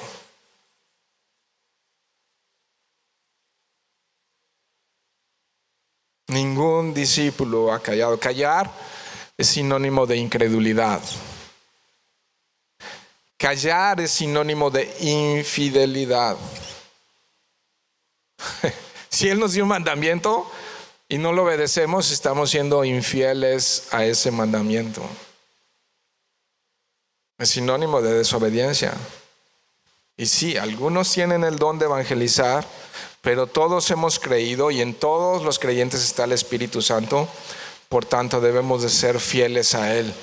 A: Ningún discípulo ha callado. Callar es sinónimo de incredulidad. Callar es sinónimo de infidelidad. Si Él nos dio un mandamiento y no lo obedecemos, estamos siendo infieles a ese mandamiento. Es sinónimo de desobediencia. Y sí, algunos tienen el don de evangelizar, pero todos hemos creído y en todos los creyentes está el Espíritu Santo. Por tanto, debemos de ser fieles a Él,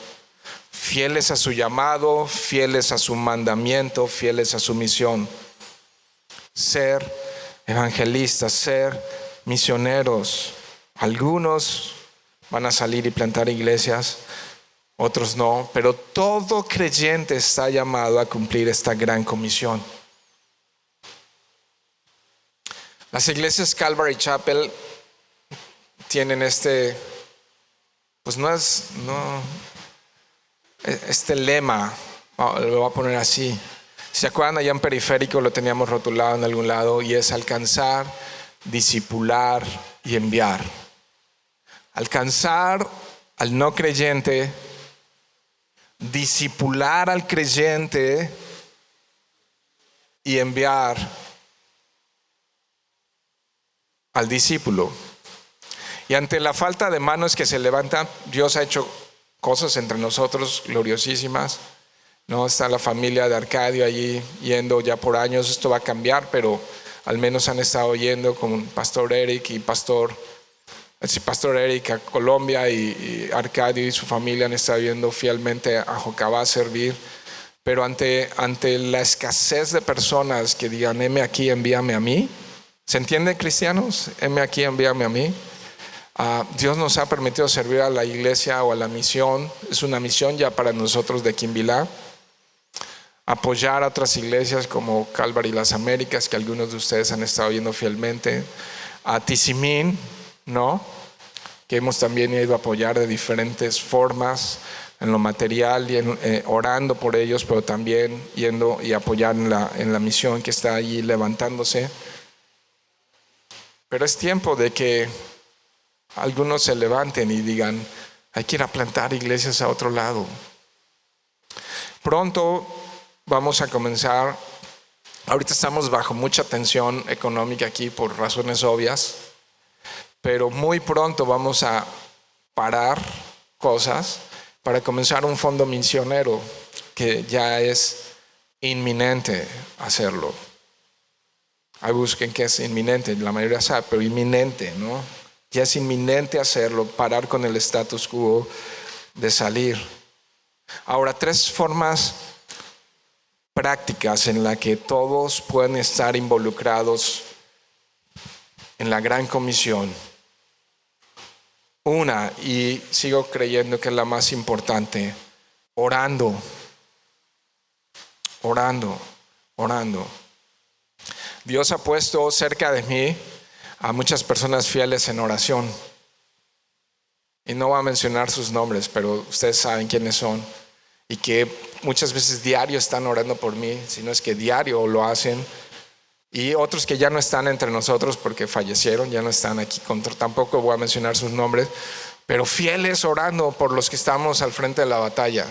A: fieles a su llamado, fieles a su mandamiento, fieles a su misión. Ser evangelistas, ser misioneros. Algunos van a salir y plantar iglesias, otros no, pero todo creyente está llamado a cumplir esta gran comisión. Las iglesias Calvary Chapel tienen este lema, lo voy a poner así. ¿Se acuerdan? Allá en Periférico lo teníamos rotulado en algún lado, y es alcanzar, discipular y enviar. Alcanzar al no creyente, discipular al creyente y enviar al discípulo. Y ante la falta de manos que se levantan, Dios ha hecho cosas entre nosotros gloriosísimas, ¿no? Está la familia de Arcadio allí yendo ya por años. Esto va a cambiar, pero al menos han estado yendo con Pastor Eric y Pastor Eric a Colombia, y Arcadio y su familia han estado yendo fielmente a Jocabá a servir. Pero ante la escasez de personas que digan, heme aquí, envíame a mí. ¿Se entiende, cristianos? Heme aquí, envíame a mí. Dios nos ha permitido servir a la iglesia o a la misión. Es una misión ya para nosotros de Quimbilá. Apoyar a otras iglesias como Calvary Las Américas, que algunos de ustedes han estado yendo fielmente. A Tizimín, ¿no? Que hemos también ido a apoyar de diferentes formas, en lo material y orando por ellos, pero también yendo y apoyar en la misión que está allí levantándose. Pero es tiempo de que algunos se levanten y digan, hay que ir a plantar iglesias a otro lado. Pronto vamos a comenzar. Ahorita estamos bajo mucha tensión económica aquí por razones obvias, pero muy pronto vamos a parar cosas para comenzar un fondo misionero que ya es inminente hacerlo. Ahí busquen qué es inminente, la mayoría sabe, pero inminente, ¿no? Ya es inminente hacerlo, parar con el status quo de salir. Ahora, 3 formas prácticas en las que todos pueden estar involucrados en la gran comisión. Una, y sigo creyendo que es la más importante, orando. Dios ha puesto cerca de mí a muchas personas fieles en oración. Y no voy a mencionar sus nombres, pero ustedes saben quiénes son. Y que muchas veces diario están orando por mí, si no es que diario lo hacen. Y otros que ya no están entre nosotros porque fallecieron, ya no están aquí. Tampoco voy a mencionar sus nombres, pero fieles orando por los que estamos al frente de la batalla.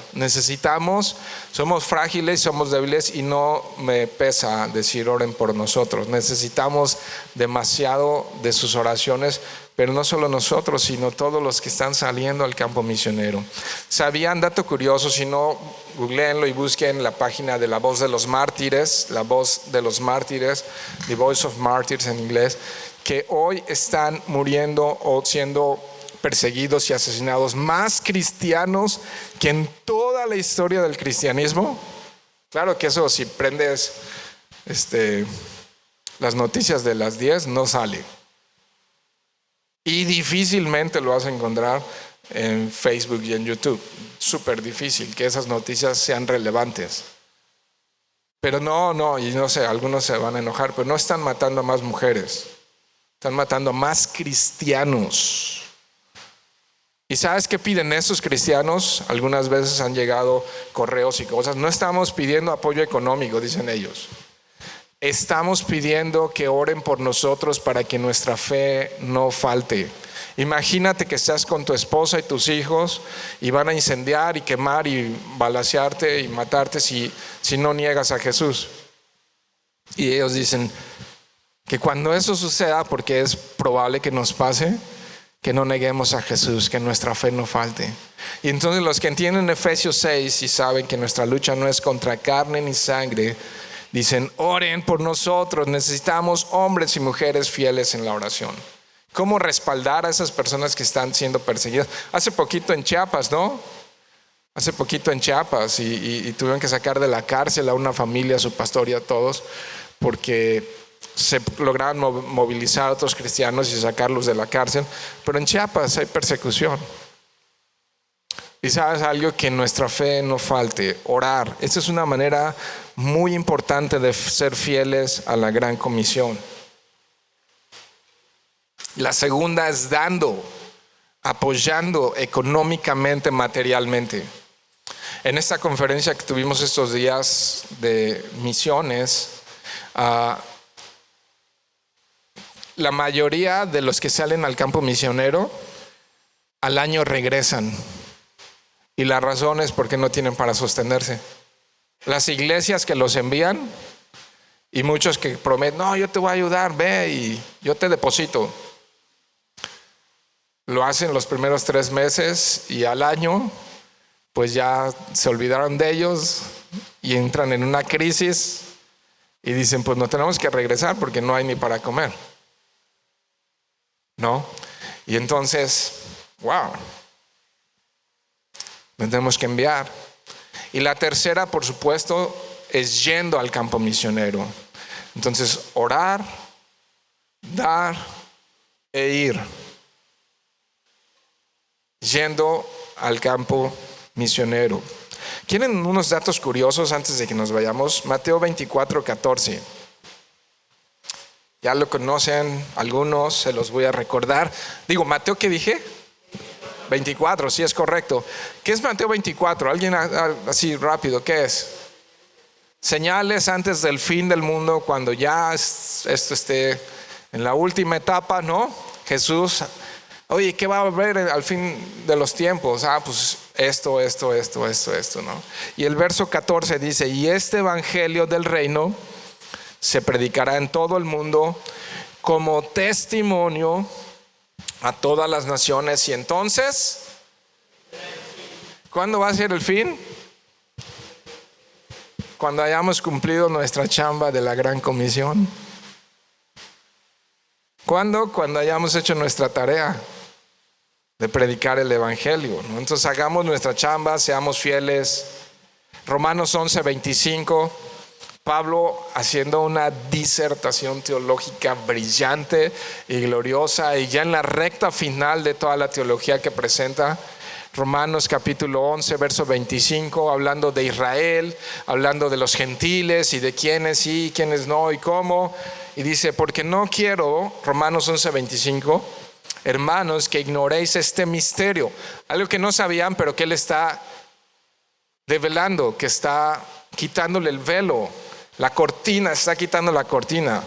A: Somos frágiles, somos débiles y no me pesa decir oren por nosotros. Necesitamos demasiado de sus oraciones, pero no solo nosotros, sino todos los que están saliendo al campo misionero. ¿Sabían? Dato curioso, si no, googleenlo y busquen la página de La Voz de los Mártires, La Voz de los Mártires, The Voice of Martyrs en inglés, que hoy están muriendo o siendo perseguidos y asesinados más cristianos que en toda la historia del cristianismo. Claro que eso, si prendes las noticias de las 10, no sale. Y difícilmente lo vas a encontrar en Facebook y en YouTube. Súper difícil que esas noticias sean relevantes. Pero y no sé, algunos se van a enojar, pero no están matando a más mujeres, están matando a más cristianos. ¿Y sabes qué piden esos cristianos? Algunas veces han llegado correos y cosas. No estamos pidiendo apoyo económico, dicen ellos. Estamos pidiendo que oren por nosotros para que nuestra fe no falte. Imagínate que estás con tu esposa y tus hijos y van a incendiar y quemar y balacearte y matarte si no niegas a Jesús. Y ellos dicen que cuando eso suceda, porque es probable que nos pase, que no neguemos a Jesús, que nuestra fe no falte. Y entonces los que entienden Efesios 6 y saben que nuestra lucha no es contra carne ni sangre, dicen, oren por nosotros, necesitamos hombres y mujeres fieles en la oración. ¿Cómo respaldar a esas personas que están siendo perseguidas? Hace poquito en Chiapas, ¿no? Hace poquito en Chiapas y tuvieron que sacar de la cárcel a una familia, a su pastor y a todos, porque se lograron movilizar a otros cristianos y sacarlos de la cárcel. Pero en Chiapas hay persecución. Y sabes algo, que nuestra fe no falte, orar. Esta es una manera muy importante de ser fieles a la gran comisión. La segunda es dando, apoyando económicamente, materialmente. En esta conferencia que tuvimos estos días de misiones, la mayoría de los que salen al campo misionero al año regresan. Y la razón es porque no tienen para sostenerse. Las iglesias que los envían y muchos que prometen, no, yo te voy a ayudar, ve y yo te deposito. Lo hacen los primeros 3 meses y al año pues ya se olvidaron de ellos y entran en una crisis y dicen, pues no tenemos que regresar porque no hay ni para comer, ¿no? Y entonces, wow, tenemos que enviar. Y la tercera, por supuesto, es yendo al campo misionero. Entonces, orar, dar e ir. Yendo al campo misionero. ¿Quieren unos datos curiosos antes de que nos vayamos? Mateo 24:14. Ya lo conocen algunos, se los voy a recordar. Digo, Mateo, ¿qué dije? 24, sí es correcto. ¿Qué es Mateo 24? Alguien así rápido, ¿qué es? Señales antes del fin del mundo, cuando ya esto esté en la última etapa, ¿no? Jesús, oye, ¿qué va a haber al fin de los tiempos? Pues esto, ¿no? Y el verso 14 dice, y este evangelio del reino se predicará en todo el mundo como testimonio a todas las naciones. Y entonces, ¿cuándo va a ser el fin? Cuando hayamos cumplido nuestra chamba de la gran comisión. ¿Cuándo? Cuando hayamos hecho nuestra tarea de predicar el evangelio, ¿no? Entonces hagamos nuestra chamba, seamos fieles. Romanos 11:25, Pablo haciendo una disertación teológica brillante y gloriosa, y ya en la recta final de toda la teología que presenta, Romanos capítulo 11, verso 25, hablando de Israel, hablando de los gentiles y de quiénes sí y quiénes no y cómo, y dice, porque no quiero, Romanos 11:25, hermanos, que ignoréis este misterio, algo que no sabían, pero que él está develando, que está quitándole el velo, la cortina, está quitando la cortina.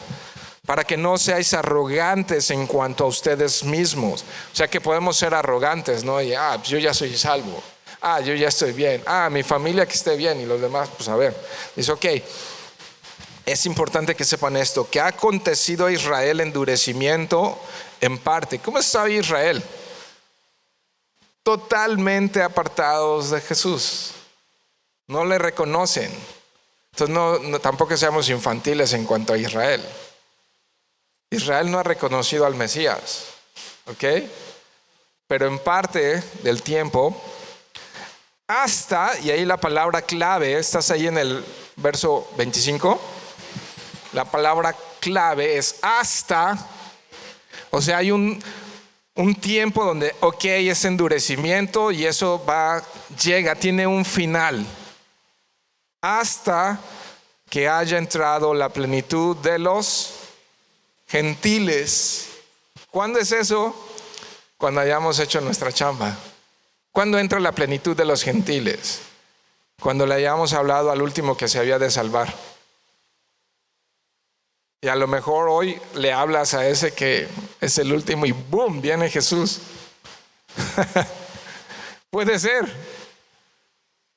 A: para que no seáis arrogantes en cuanto a ustedes mismos. O sea que podemos ser arrogantes, ¿no? Y yo ya soy salvo. Yo ya estoy bien. Mi familia que esté bien y los demás, pues a ver. Dice, ok, es importante que sepan esto, que ha acontecido a Israel endurecimiento en parte. ¿Cómo está Israel? Totalmente apartados de Jesús. No le reconocen. Entonces tampoco seamos infantiles en cuanto a Israel. Israel no ha reconocido al Mesías, ¿ok? Pero en parte del tiempo, hasta, y ahí la palabra clave, estás ahí en el verso 25, la palabra clave es hasta, o sea, hay un tiempo donde, ok, es endurecimiento y eso tiene un final, hasta que haya entrado la plenitud de los gentiles. ¿Cuándo es eso? Cuando hayamos hecho nuestra chamba. ¿Cuándo entra la plenitud de los gentiles? Cuando le hayamos hablado al último que se había de salvar. Y a lo mejor hoy le hablas a ese que es el último y ¡boom! Viene Jesús. Puede ser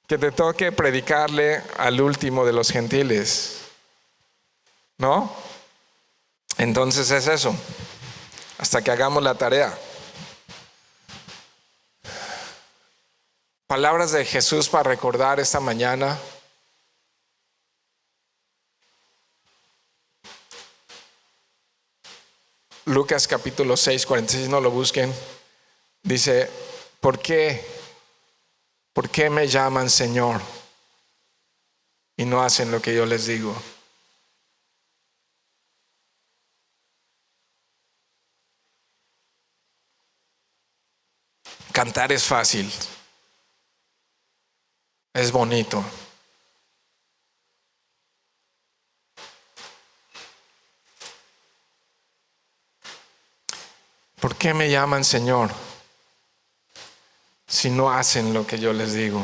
A: que te toque predicarle al último de los gentiles, ¿no? Entonces es eso, hasta que hagamos la tarea. Palabras de Jesús para recordar esta mañana. Lucas capítulo 6, 46, no lo busquen. Dice, ¿por qué me llaman Señor y no hacen lo que yo les digo? Cantar es fácil, es bonito. ¿Por qué me llaman Señor si no hacen lo que yo les digo?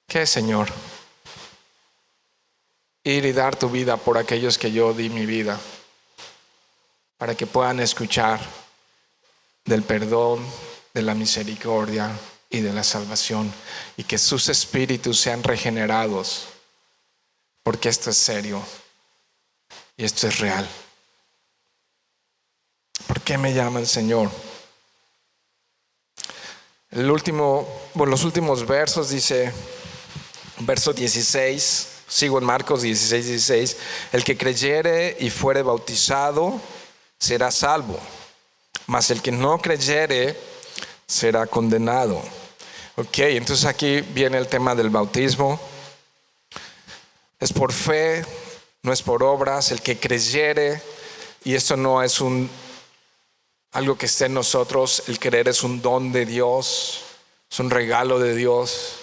A: ¿Qué es Señor? Ir y dar tu vida por aquellos que yo di mi vida, para que puedan escuchar del perdón, de la misericordia y de la salvación, y que sus espíritus sean regenerados, porque esto es serio y esto es real. ¿Por qué me llaman Señor? Los últimos versos dice, verso 16, sigo en Marcos 16, el que creyere y fuere bautizado será salvo, mas el que no creyere será condenado. Ok, entonces aquí viene el tema del bautismo. Es por fe, no es por obras. El que creyere, y esto no es algo que esté en nosotros, el creer es un don de Dios, es un regalo de Dios.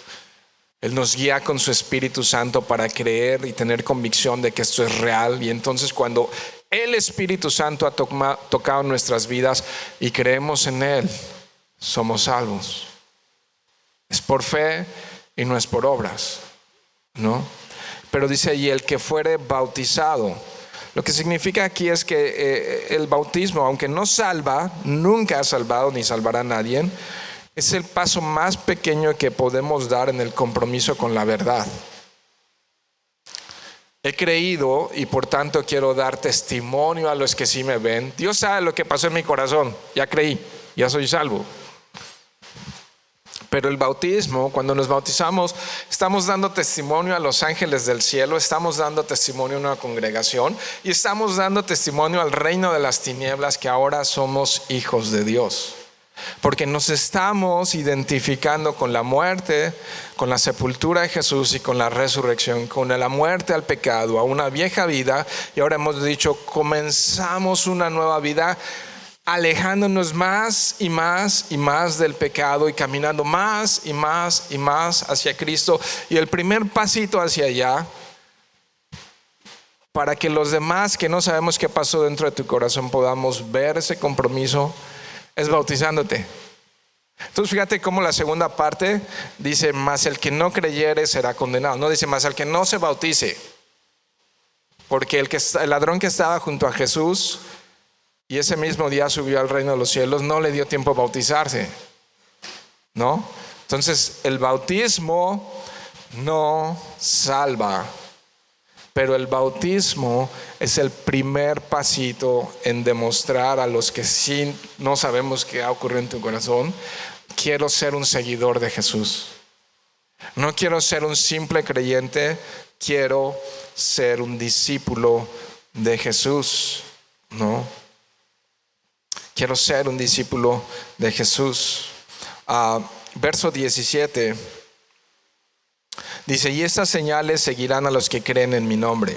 A: Él nos guía con su Espíritu Santo para creer y tener convicción de que esto es real. Y entonces cuando el Espíritu Santo ha tocado nuestras vidas y creemos en Él, somos salvos. Es por fe y no es por obras, ¿no? Pero dice, y el que fuere bautizado. Lo que significa aquí es que el bautismo, aunque no salva, nunca ha salvado ni salvará a nadie, es el paso más pequeño que podemos dar en el compromiso con la verdad. He creído y por tanto quiero dar testimonio a los que sí me ven. Dios sabe lo que pasó en mi corazón. Ya creí, ya soy salvo. Pero el bautismo, cuando nos bautizamos, estamos dando testimonio a los ángeles del cielo, estamos dando testimonio a una congregación y estamos dando testimonio al reino de las tinieblas, que ahora somos hijos de Dios. Porque nos estamos identificando con la muerte, con la sepultura de Jesús y con la resurrección, con la muerte al pecado, a una vieja vida, y ahora hemos dicho, comenzamos una nueva vida, alejándonos más y más y más del pecado y caminando más y más y más hacia Cristo. Y el primer pasito hacia allá, para que los demás que no sabemos qué pasó dentro de tu corazón podamos ver ese compromiso, es bautizándote. Entonces fíjate cómo la segunda parte dice, mas el que no creyere será condenado. No dice, mas el que no se bautice. Porque el ladrón que estaba junto a Jesús y ese mismo día subió al reino de los cielos, no le dio tiempo a bautizarse, ¿no? Entonces el bautismo no salva, pero el bautismo es el primer pasito en demostrar a los que sí no sabemos qué ha ocurrido en tu corazón: quiero ser un seguidor de Jesús. No quiero ser un simple creyente, quiero ser un discípulo de Jesús, ¿no? Quiero ser un discípulo de Jesús. Verso 17 dice: y estas señales seguirán a los que creen en mi nombre.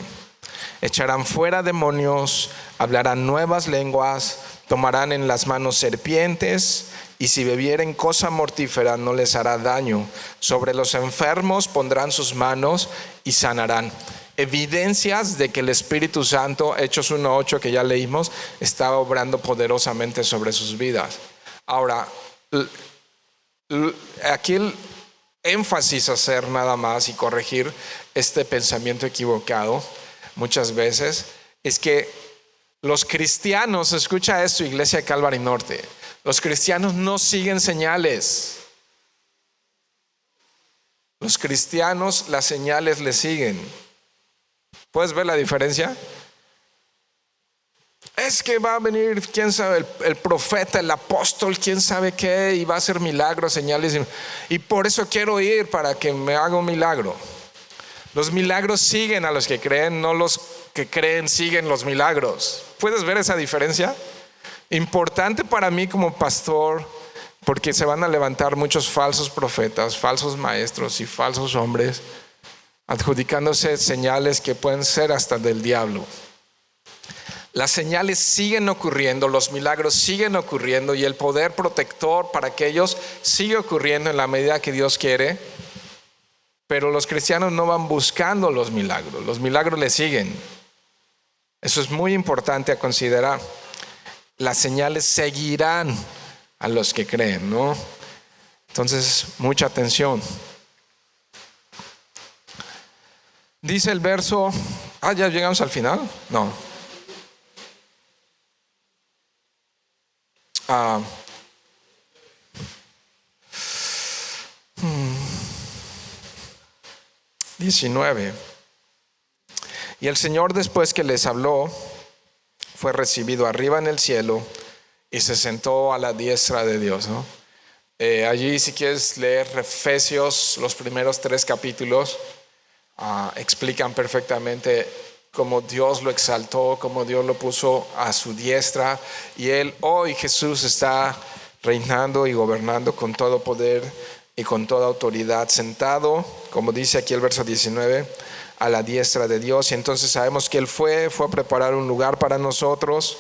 A: Echarán fuera demonios, hablarán nuevas lenguas, tomarán en las manos serpientes, y si bebieren cosa mortífera no les hará daño. Sobre los enfermos pondrán sus manos y sanarán. Evidencias de que el Espíritu Santo, Hechos 1:8 que ya leímos, estaba obrando poderosamente sobre sus vidas. Ahora, aquí el énfasis a hacer nada más y corregir este pensamiento equivocado muchas veces es que los cristianos, escucha esto, Iglesia Calvary Norte, los cristianos no siguen señales. Los cristianos las señales le siguen. ¿Puedes ver la diferencia? Es que va a venir, quién sabe, el profeta, el apóstol, quién sabe qué, y va a hacer milagros, señales, y por eso quiero ir para que me haga un milagro. Los milagros siguen a los que creen, no los que creen siguen los milagros. ¿Puedes ver esa diferencia? Importante para mí como pastor, porque se van a levantar muchos falsos profetas, falsos maestros y falsos hombres, adjudicándose señales que pueden ser hasta del diablo. Las señales siguen ocurriendo, los milagros siguen ocurriendo, y el poder protector para aquellos sigue ocurriendo en la medida que Dios quiere. Pero los cristianos no van buscando los milagros les siguen. Eso es muy importante a considerar. Las señales seguirán a los que creen, ¿no? Entonces, mucha atención. Dice el verso, ya llegamos al final, no. Ah, 19. Y el Señor, después que les habló, fue recibido arriba en el cielo y se sentó a la diestra de Dios, ¿no? Allí, si quieres leer Efesios, los primeros 3 capítulos explican perfectamente cómo Dios lo exaltó, cómo Dios lo puso a su diestra, y hoy Jesús está reinando y gobernando con todo poder y con toda autoridad, sentado, como dice aquí el verso 19, a la diestra de Dios. Y entonces sabemos que Él fue a preparar un lugar para nosotros.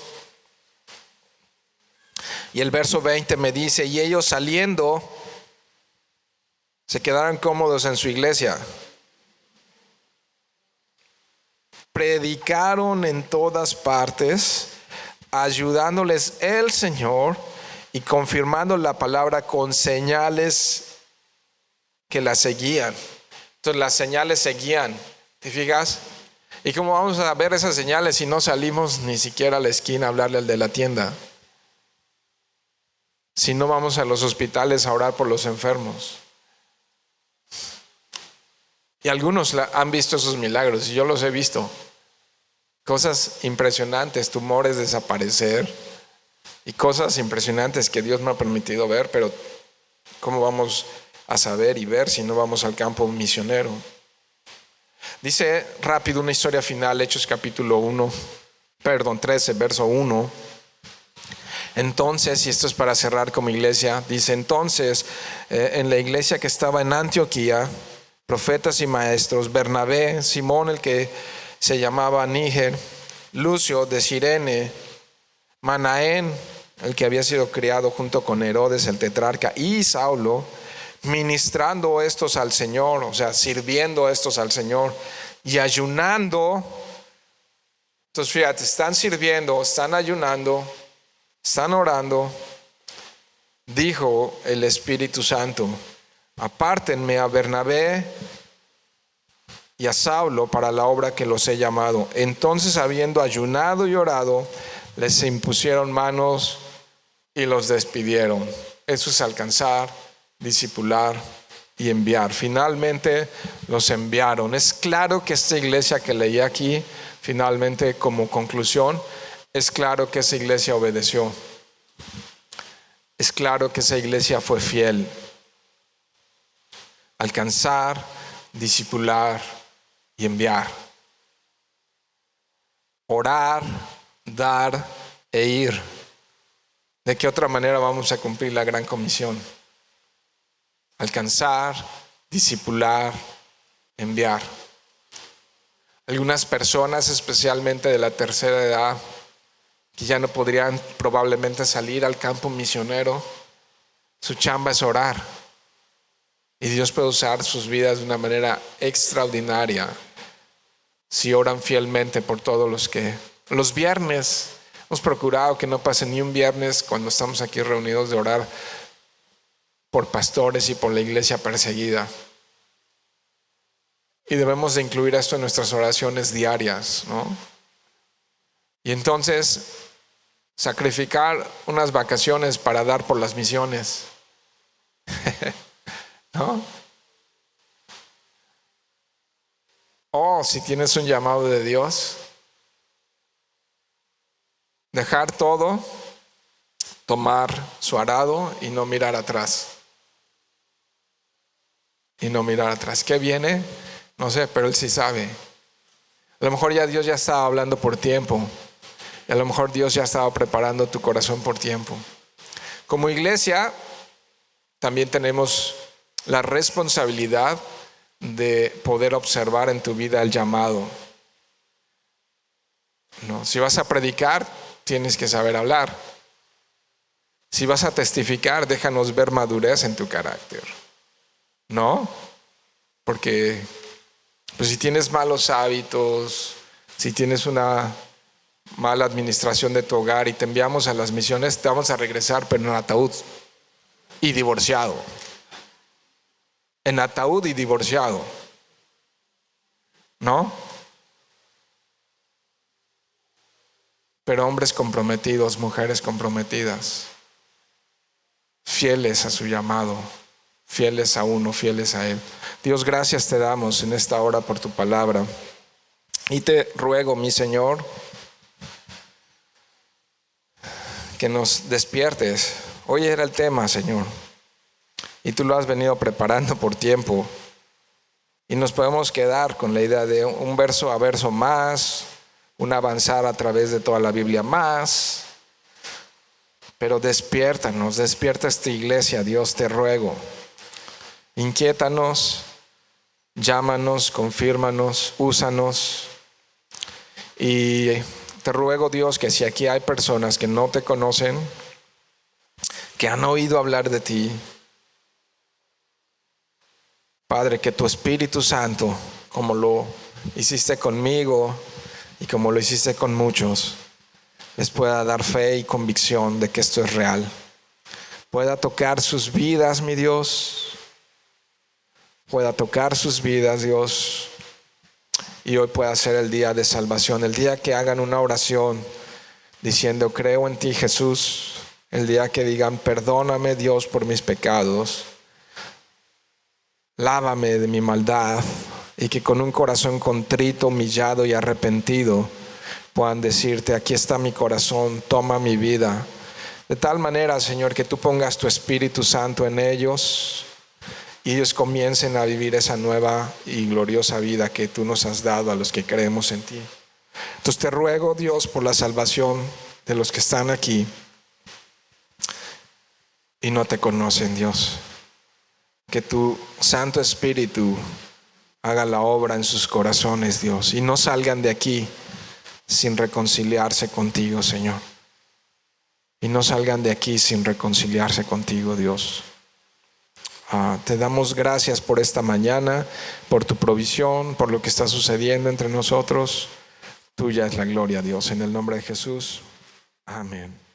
A: Y el verso 20 me dice: y ellos saliendo se quedaron cómodos en su iglesia, predicaron en todas partes, ayudándoles el Señor y confirmando la palabra con señales que la seguían. Entonces las señales seguían, ¿te fijas? ¿Y cómo vamos a ver esas señales si no salimos ni siquiera a la esquina a hablarle al de la tienda? Si no vamos a los hospitales a orar por los enfermos. Y algunos han visto esos milagros, y yo los he visto. Cosas impresionantes, tumores desaparecer, y cosas impresionantes que Dios me ha permitido ver, pero ¿cómo vamos a saber y ver si no vamos al campo misionero? Dice rápido una historia final, Hechos capítulo 13, verso 1. Entonces, y esto es para cerrar como iglesia, dice: entonces, en la iglesia que estaba en Antioquía, profetas y maestros, Bernabé, Simón el que se llamaba Níger, Lucio de Cirene, Manaén, el que había sido criado junto con Herodes el tetrarca, y Saulo, ministrando estos al Señor, o sea, sirviendo estos al Señor y ayunando. Entonces fíjate, están sirviendo, están ayunando, están orando. Dijo el Espíritu Santo: apártenme a Bernabé y a Saulo para la obra que los he llamado. Entonces, habiendo ayunado y orado, les impusieron manos y los despidieron. Eso es alcanzar, discipular y enviar. Finalmente los enviaron. Es claro que esta iglesia que leí aquí, finalmente como conclusión, es claro que esa iglesia obedeció. Es claro que esa iglesia fue fiel. Alcanzar, discipular y enviar. Orar, dar e ir. ¿De qué otra manera vamos a cumplir la gran comisión? Alcanzar, discipular, enviar. Algunas personas, especialmente de la tercera edad, que ya no podrían probablemente salir al campo misionero, su chamba es orar. Y Dios puede usar sus vidas de una manera extraordinaria si oran fielmente por todos los viernes. Hemos procurado que no pase ni un viernes cuando estamos aquí reunidos de orar por pastores y por la iglesia perseguida. Y debemos de incluir esto en nuestras oraciones diarias, ¿no? Y entonces, sacrificar unas vacaciones para dar por las misiones. ¿No? O si tienes un llamado de Dios, dejar todo, tomar su arado y no mirar atrás. Y no mirar atrás. ¿Qué viene? No sé, pero Él sí sabe. A lo mejor ya Dios ya estaba hablando por tiempo. Y a lo mejor Dios ya estaba preparando tu corazón por tiempo. Como iglesia, también tenemos la responsabilidad de poder observar en tu vida el llamado. No, si vas a predicar, tienes que saber hablar. Si vas a testificar, déjanos ver madurez en tu carácter. ¿No? Porque pues si tienes malos hábitos, si tienes una mala administración de tu hogar y te enviamos a las misiones, te vamos a regresar, pero en ataúd y divorciado. En ataúd y divorciado. ¿No? Pero hombres comprometidos, mujeres comprometidas, fieles a su llamado, fieles a uno, fieles a Él. Dios, gracias te damos en esta hora por tu palabra. Y te ruego, mi Señor, que nos despiertes. Hoy era el tema, Señor, y tú lo has venido preparando por tiempo. Y nos podemos quedar con la idea de un verso a verso más, un avanzar a través de toda la Biblia más. Pero despiértanos, despierta esta iglesia, Dios, te ruego. Inquiétanos, llámanos, confírmanos, úsanos. Y te ruego, Dios, que si aquí hay personas que no te conocen, que han oído hablar de ti, Padre, que tu Espíritu Santo, como lo hiciste conmigo y como lo hiciste con muchos, les pueda dar fe y convicción de que esto es real. Pueda tocar sus vidas, mi Dios. Pueda tocar sus vidas, Dios. Y hoy pueda ser el día de salvación, el día que hagan una oración diciendo creo en ti, Jesús. El día que digan perdóname, Dios, por mis pecados. Lávame de mi maldad. Y que con un corazón contrito, humillado y arrepentido puedan decirte, aquí está mi corazón, toma mi vida. De tal manera, Señor, que tú pongas tu Espíritu Santo en ellos y ellos comiencen a vivir esa nueva y gloriosa vida que tú nos has dado a los que creemos en ti. Entonces te ruego, Dios, por la salvación de los que están aquí y no te conocen, Dios. Que tu Santo Espíritu haga la obra en sus corazones, Dios, y no salgan de aquí sin reconciliarse contigo, Señor. Y no salgan de aquí sin reconciliarse contigo, Dios. Te damos gracias por esta mañana, por tu provisión, por lo que está sucediendo entre nosotros. Tuya es la gloria, Dios, en el nombre de Jesús. Amén.